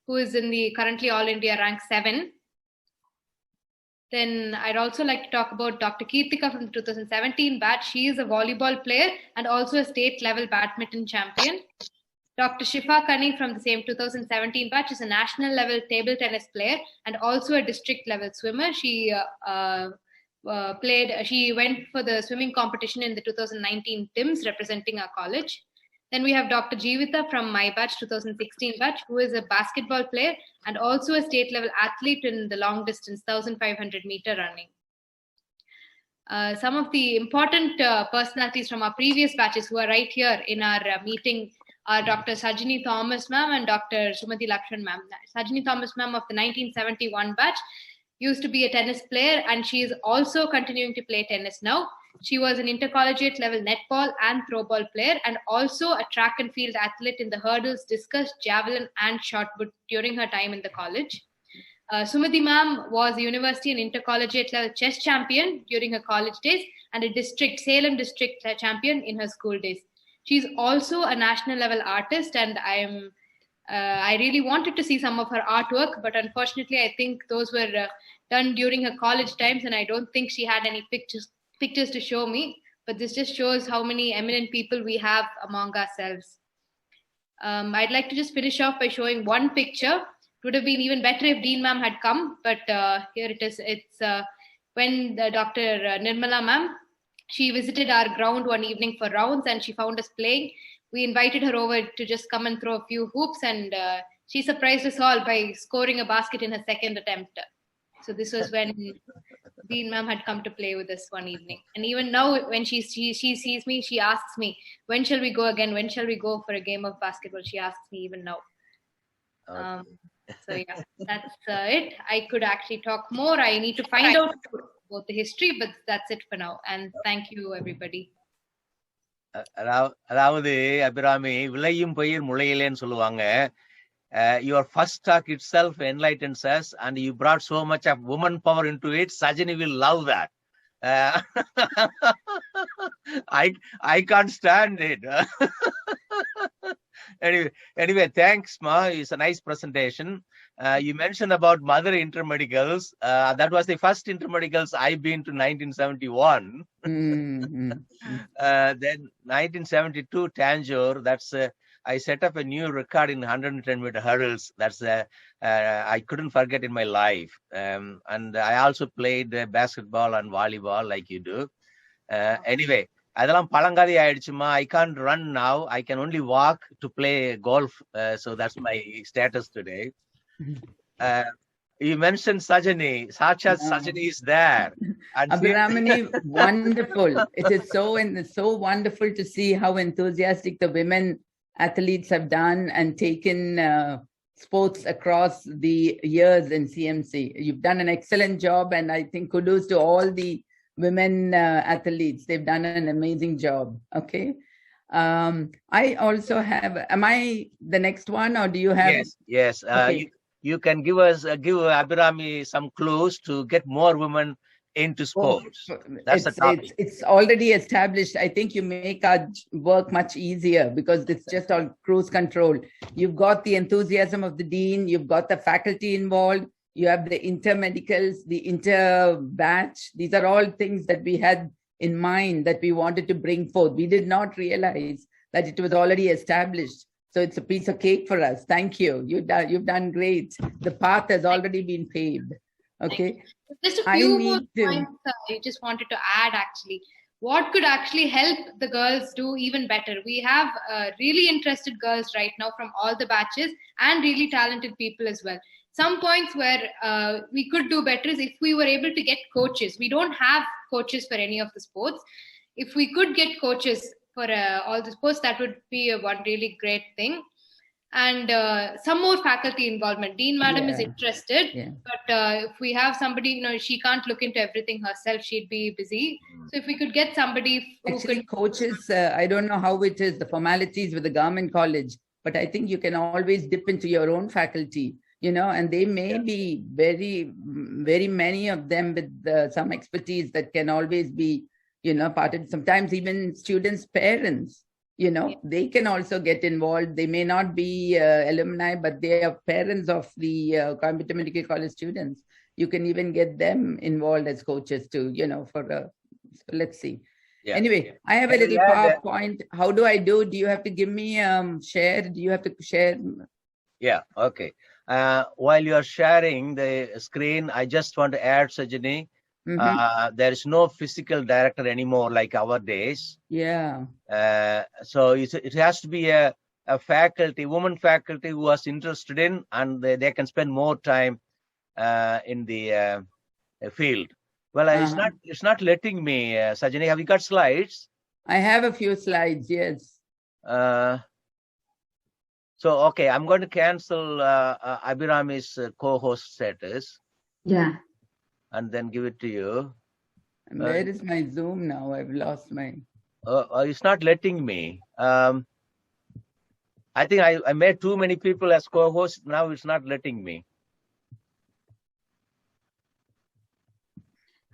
who is in the currently All India rank 7. Then I'd also like to talk about Dr. Kirtika from the 2017 batch. She is a volleyball player and also a state level badminton champion. Dr. Shifa Kani from the same 2017 batch is a national level table tennis player and also a district level swimmer. She she went for the swimming competition in the 2019 TIMS representing our college. Then we have Dr. Jeevitha from my batch, 2016 batch, who is a basketball player and also a state level athlete in the long distance 1500 meter running. Some of the important personalities from our previous batches who are right here in our meeting are Dr. Sajini Thomas ma'am and Dr. Sumati Lakshman ma'am. Sajini Thomas ma'am of the 1971 batch used to be a tennis player, and she is also continuing to play tennis now. She was an intercollegiate level netball and throwball player, and also a track and field athlete in the hurdles, discus, javelin, and shot put during her time in the college. Sumati ma'am was a university and intercollegiate level chess champion during her college days and a Salem district champion in her school days. She's also a national level artist, and I really wanted to see some of her artwork, but unfortunately I think those were done during her college times, and I don't think she had any pictures to show me. But this just shows how many eminent people we have among ourselves. I'd like to just finish off by showing one picture. It would have been even better if Dean ma'am had come, but here it is. It's when Dr. Nirmala ma'am, she visited our ground one evening for rounds, and she found us playing. We invited her over to just come and throw a few hoops, and she surprised us all by scoring a basket in her second attempt. So this was when Dean ma'am had come to play with us one evening. And even now, when she sees me, she asks me, when shall we go again? When shall we go for a game of basketball? She asks me even now. So yeah, that's it. I could actually talk more. I need to find out about the history, but that's it for now. And thank you, everybody. அதாவது அபிராமி, விளையும் பயிர் முளையிலேன்னு சொல்லுவாங்க. Your first talk itself enlightens us, and you brought so much of woman power into it. Sajini will love that. I can't stand it. Anyway, thanks, Ma. It's a nice presentation. You mentioned about mother intermedicals. That was the first intermedicals I've been to 1971. Then 1972 Tanjore. That's I set up a new record in 110-meter hurdles. That's I couldn't forget in my life. And I also played basketball and volleyball like you do. Anyway, அதெல்லாம் பழங்காதி ஆயிடுச்சுமா. I can't run now. I can only walk to play golf. So that's my status today. You mentioned Sajini. Sakshat Sajini is there. Abhiramini, wonderful. It is so wonderful to see how enthusiastic the women athletes have done and taken sports across the years in CMC. You've done an excellent job, and I think kudos to all the women athletes. They've done an amazing job. Okay. I also have, am I the next one, or do you have? Yes. Okay. You can give Abhirami some clues to get more women into sports. That's the topic. It's already established. I think you make our work much easier because it's just all cruise control. You've got the enthusiasm of the dean. You've got the faculty involved. You have the intermedicals, the inter-batch. These are all things that we had in mind that we wanted to bring forth. We did not realize that it was already established. So it's a piece of cake for us. Thank you. You've done great. The path has already been paved. Okay. Just a few more points I just wanted to add actually. What could actually help the girls do even better? We have really interested girls right now from all the batches and really talented people as well. Some points where we could do better is if we were able to get coaches. We don't have coaches for any of the sports. If we could get coaches for all the sports, that would be one really great thing. And some more faculty involvement. Dean Madam is interested, but if we have somebody, she can't look into everything herself. She'd be busy. So if we could get somebody who could... Coaches, I don't know how it is, the formalities with the government college, but I think you can always dip into your own faculty, and they may be very many of them with some expertise that can always be, part of, sometimes even students' parents. They can also get involved. They may not be alumni, but they are parents of the Coimbatore Medical College students. You can even get them involved as coaches too, so let's see. Yeah. Anyway, I have a little PowerPoint. How do I do? Do you have to give me share? Do you have to share? Yeah, okay. While you are sharing the screen, I just want to add, Sajini, there is no physical director anymore like our days. Yeah. So it has to be a faculty, woman faculty who was interested in, and they can spend more time in the field. Well, it's not letting me, Sajini. Have you got slides? I have a few slides, yes. So, okay, I'm going to cancel Abhirami's co-host status. Yeah. And then give it to you. And where is my Zoom now? I've lost my... It's not letting me. I think I made too many people as co-hosts. Now it's not letting me.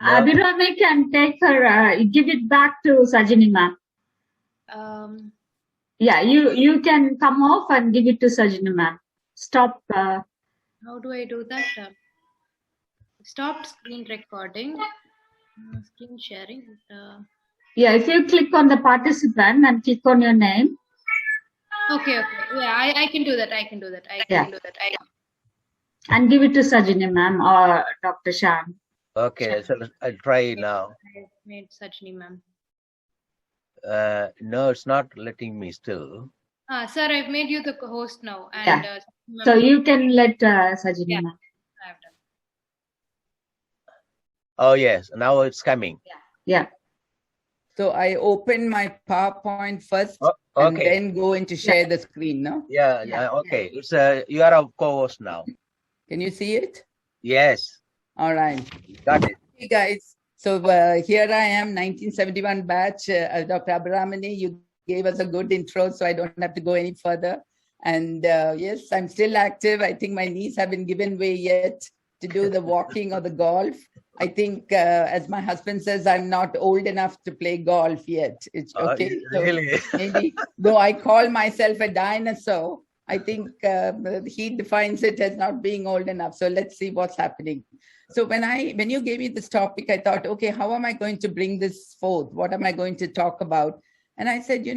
No. Abhirami can take her, give it back to Sajini ma'am. Yeah, you can come off and give it to Sajini ma'am. Stop. How do I do that? Stop screen recording, screen sharing. Yeah, if you click on the participant and click on your name. Okay. Yeah, I can do that. I can do that. And give it to Sajini ma'am or Dr. Shan. Okay, so I'll try now. I made Sajini ma'am. No, it's not letting me still. Sir, I've made you the host now. And, yeah. So you can let Sajini ma'am. I have done. Oh, yes. Now it's coming. Yeah. So I open my PowerPoint first and then go into share the screen, no? Yeah. Okay. It's you are a co-host now. Can you see it? Yes. All right. Got it. Hey guys. So here I am, 1971 batch. Dr. Abhiramani, you gave us a good intro, so I don't have to go any further. And yes, I'm still active. I think my knees haven't given way yet to do the walking or the golf. I think, as my husband says, I'm not old enough to play golf yet. It's okay. Really? So maybe, though I call myself a dinosaur, I think he defines it as not being old enough. So let's see what's happening. So when you gave me this topic, I thought, okay, how am I going to bring this forth? What am I going to talk about? And I said,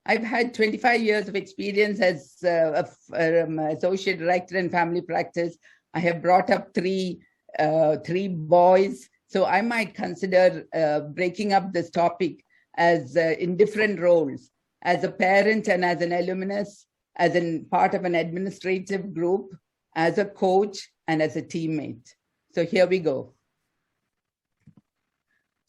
I've had 25 years of experience as associate director in family practice. I have brought up three boys. So I might consider breaking up this topic as in different roles, as a parent and as an alumnus, as in part of an administrative group, as a coach, and as a teammate. So here we go.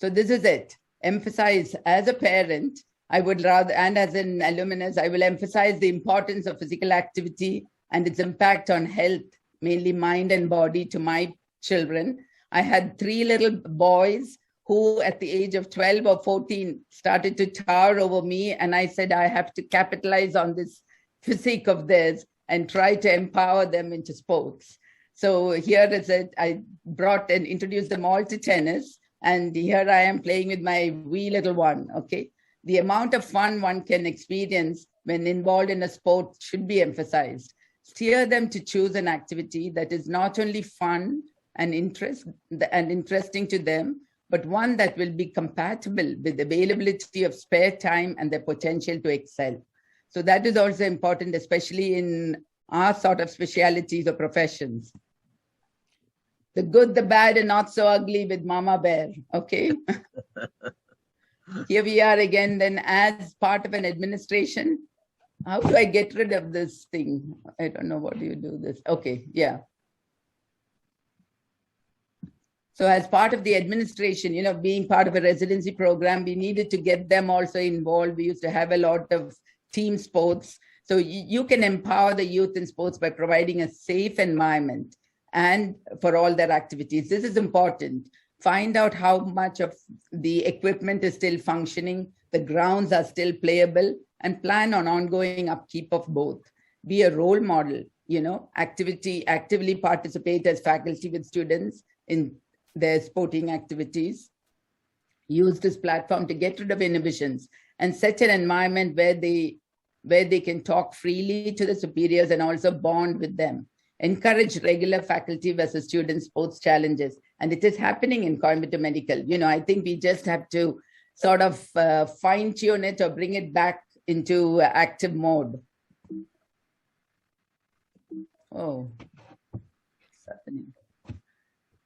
So this is it. Emphasize as a parent, I would rather, and as an alumnus, I will emphasize the importance of physical activity and its impact on health, mainly mind and body, to my children. I had 3 little boys who at the age of 12 or 14 started to tower over me. And I said, I have to capitalize on this physique of theirs and try to empower them into sports. So here is it. I brought and introduced them all to tennis. And here I am playing with my wee little one, okay? The amount of fun one can experience when involved in a sport should be emphasized. Steer them to choose an activity that is not only fun and interesting to them, but one that will be compatible with availability of spare time and their potential to excel. So that is also important, especially in our sort of specialities or professions. The good, the bad, and not so ugly with Mama Bear, okay? Here we are again, then as part of an administration. How do I get rid of this thing? I don't know, what do you do this? Okay, yeah. So as part of the administration, being part of a residency program, we needed to get them also involved. We used to have a lot of team sports. So you can empower the youth in sports by providing a safe environment and for all their activities. This is important. Find out how much of the equipment is still functioning, the grounds are still playable, and plan on ongoing upkeep of both. Be a role model, actively participate as faculty with students in their sporting activities. Use this platform to get rid of inhibitions and set an environment where they can talk freely to the superiors and also bond with them. Encourage regular faculty versus student sports challenges. And it is happening in Coimbatore Medical. I think we just have to sort of fine tune it or bring it back into active mode. Oh, what's happening?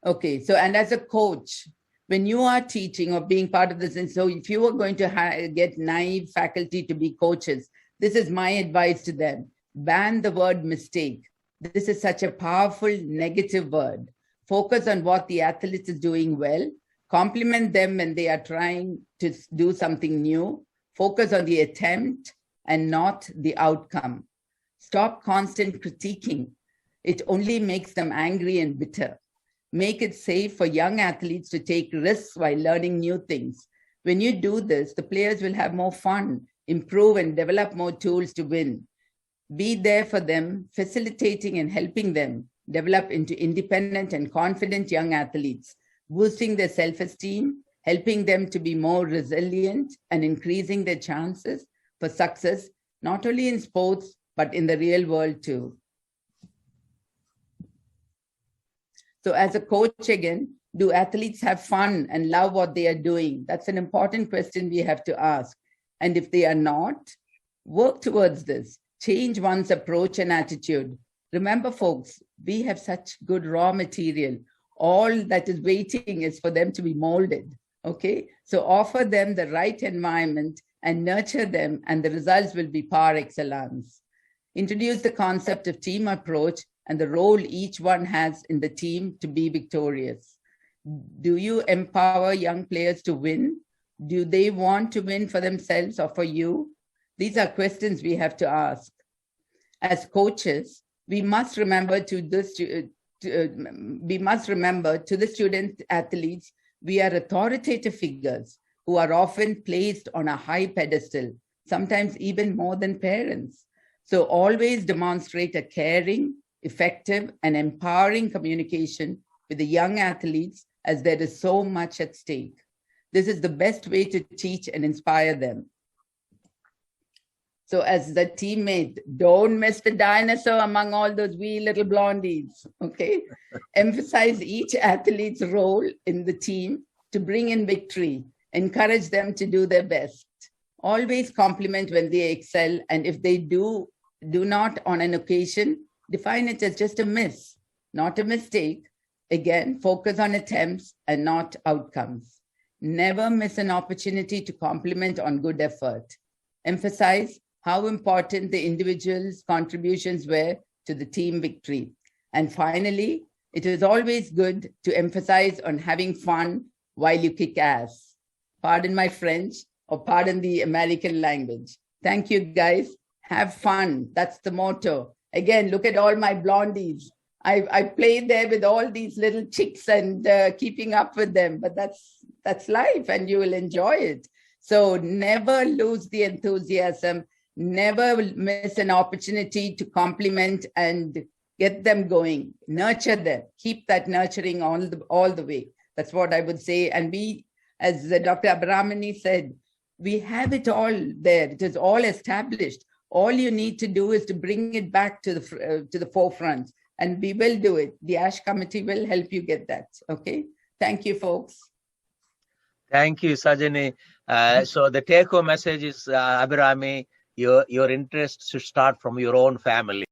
Okay, so, and as a coach, when you are teaching or being part of this, and so if you are going to get naive faculty to be coaches, this is my advice to them. Ban the word mistake. This is such a powerful negative word. Focus on what the athlete is doing well. Compliment them when they are trying to do something new. Focus on the attempt and not the outcome. Stop constant critiquing. It only makes them angry and bitter. Make it safe for young athletes to take risks while learning new things. When you do this, the players will have more fun, improve, and develop more tools to win. Be there for them, facilitating and helping them develop into independent and confident young athletes, boosting their self-esteem, helping them to be more resilient, and increasing their chances for success, not only in sports, but in the real world too. So as a coach again, do athletes have fun and love what they are doing? That's an important question we have to ask. And if they are not, work towards this. Change one's approach and attitude. Remember, folks, we have such good raw material. All that is waiting is for them to be molded, okay? So offer them the right environment and nurture them, and the results will be par excellence. Introduce the concept of team approach and the role each one has in the team to be victorious. Do you empower young players to win? Do they want to win for themselves or for you? These are questions we have to ask. As coaches, we must remember to the student athletes, we are authoritative figures who are often placed on a high pedestal, sometimes even more than parents. So always demonstrate a caring, effective, and empowering communication with the young athletes, as there is so much at stake. This is the best way to teach and inspire them. So as the teammate, don't miss the dinosaur among all those wee little blondies, okay? Emphasize each athlete's role in the team to bring in victory. Encourage them to do their best. Always compliment when they excel, and if they do not on an occasion, define it as just a miss, not a mistake. Again, focus on attempts and not outcomes. Never miss an opportunity to compliment on good effort. Emphasize how important the individual's contributions were to the team victory. And finally, it is always good to emphasize on having fun while you kick ass. Pardon my French, or pardon the American language. Thank you, guys. Have fun. That's the motto. Again, look at all my blondies. I played there with all these little chicks and keeping up with them, but that's life and you will enjoy it. So never lose the enthusiasm. Never miss an opportunity to compliment and get them going. Nurture them. Keep that nurturing all the way. That's what I would say. And we, as Dr. Abhiramani said, we have it all there. It is all established. All you need to do is to bring it back to the forefront, and we will do it. The ASH committee will help you get that. Okay. Thank you, folks. Thank you, Sajani. So the take-home message is, Abhirami, your interest should start from your own family.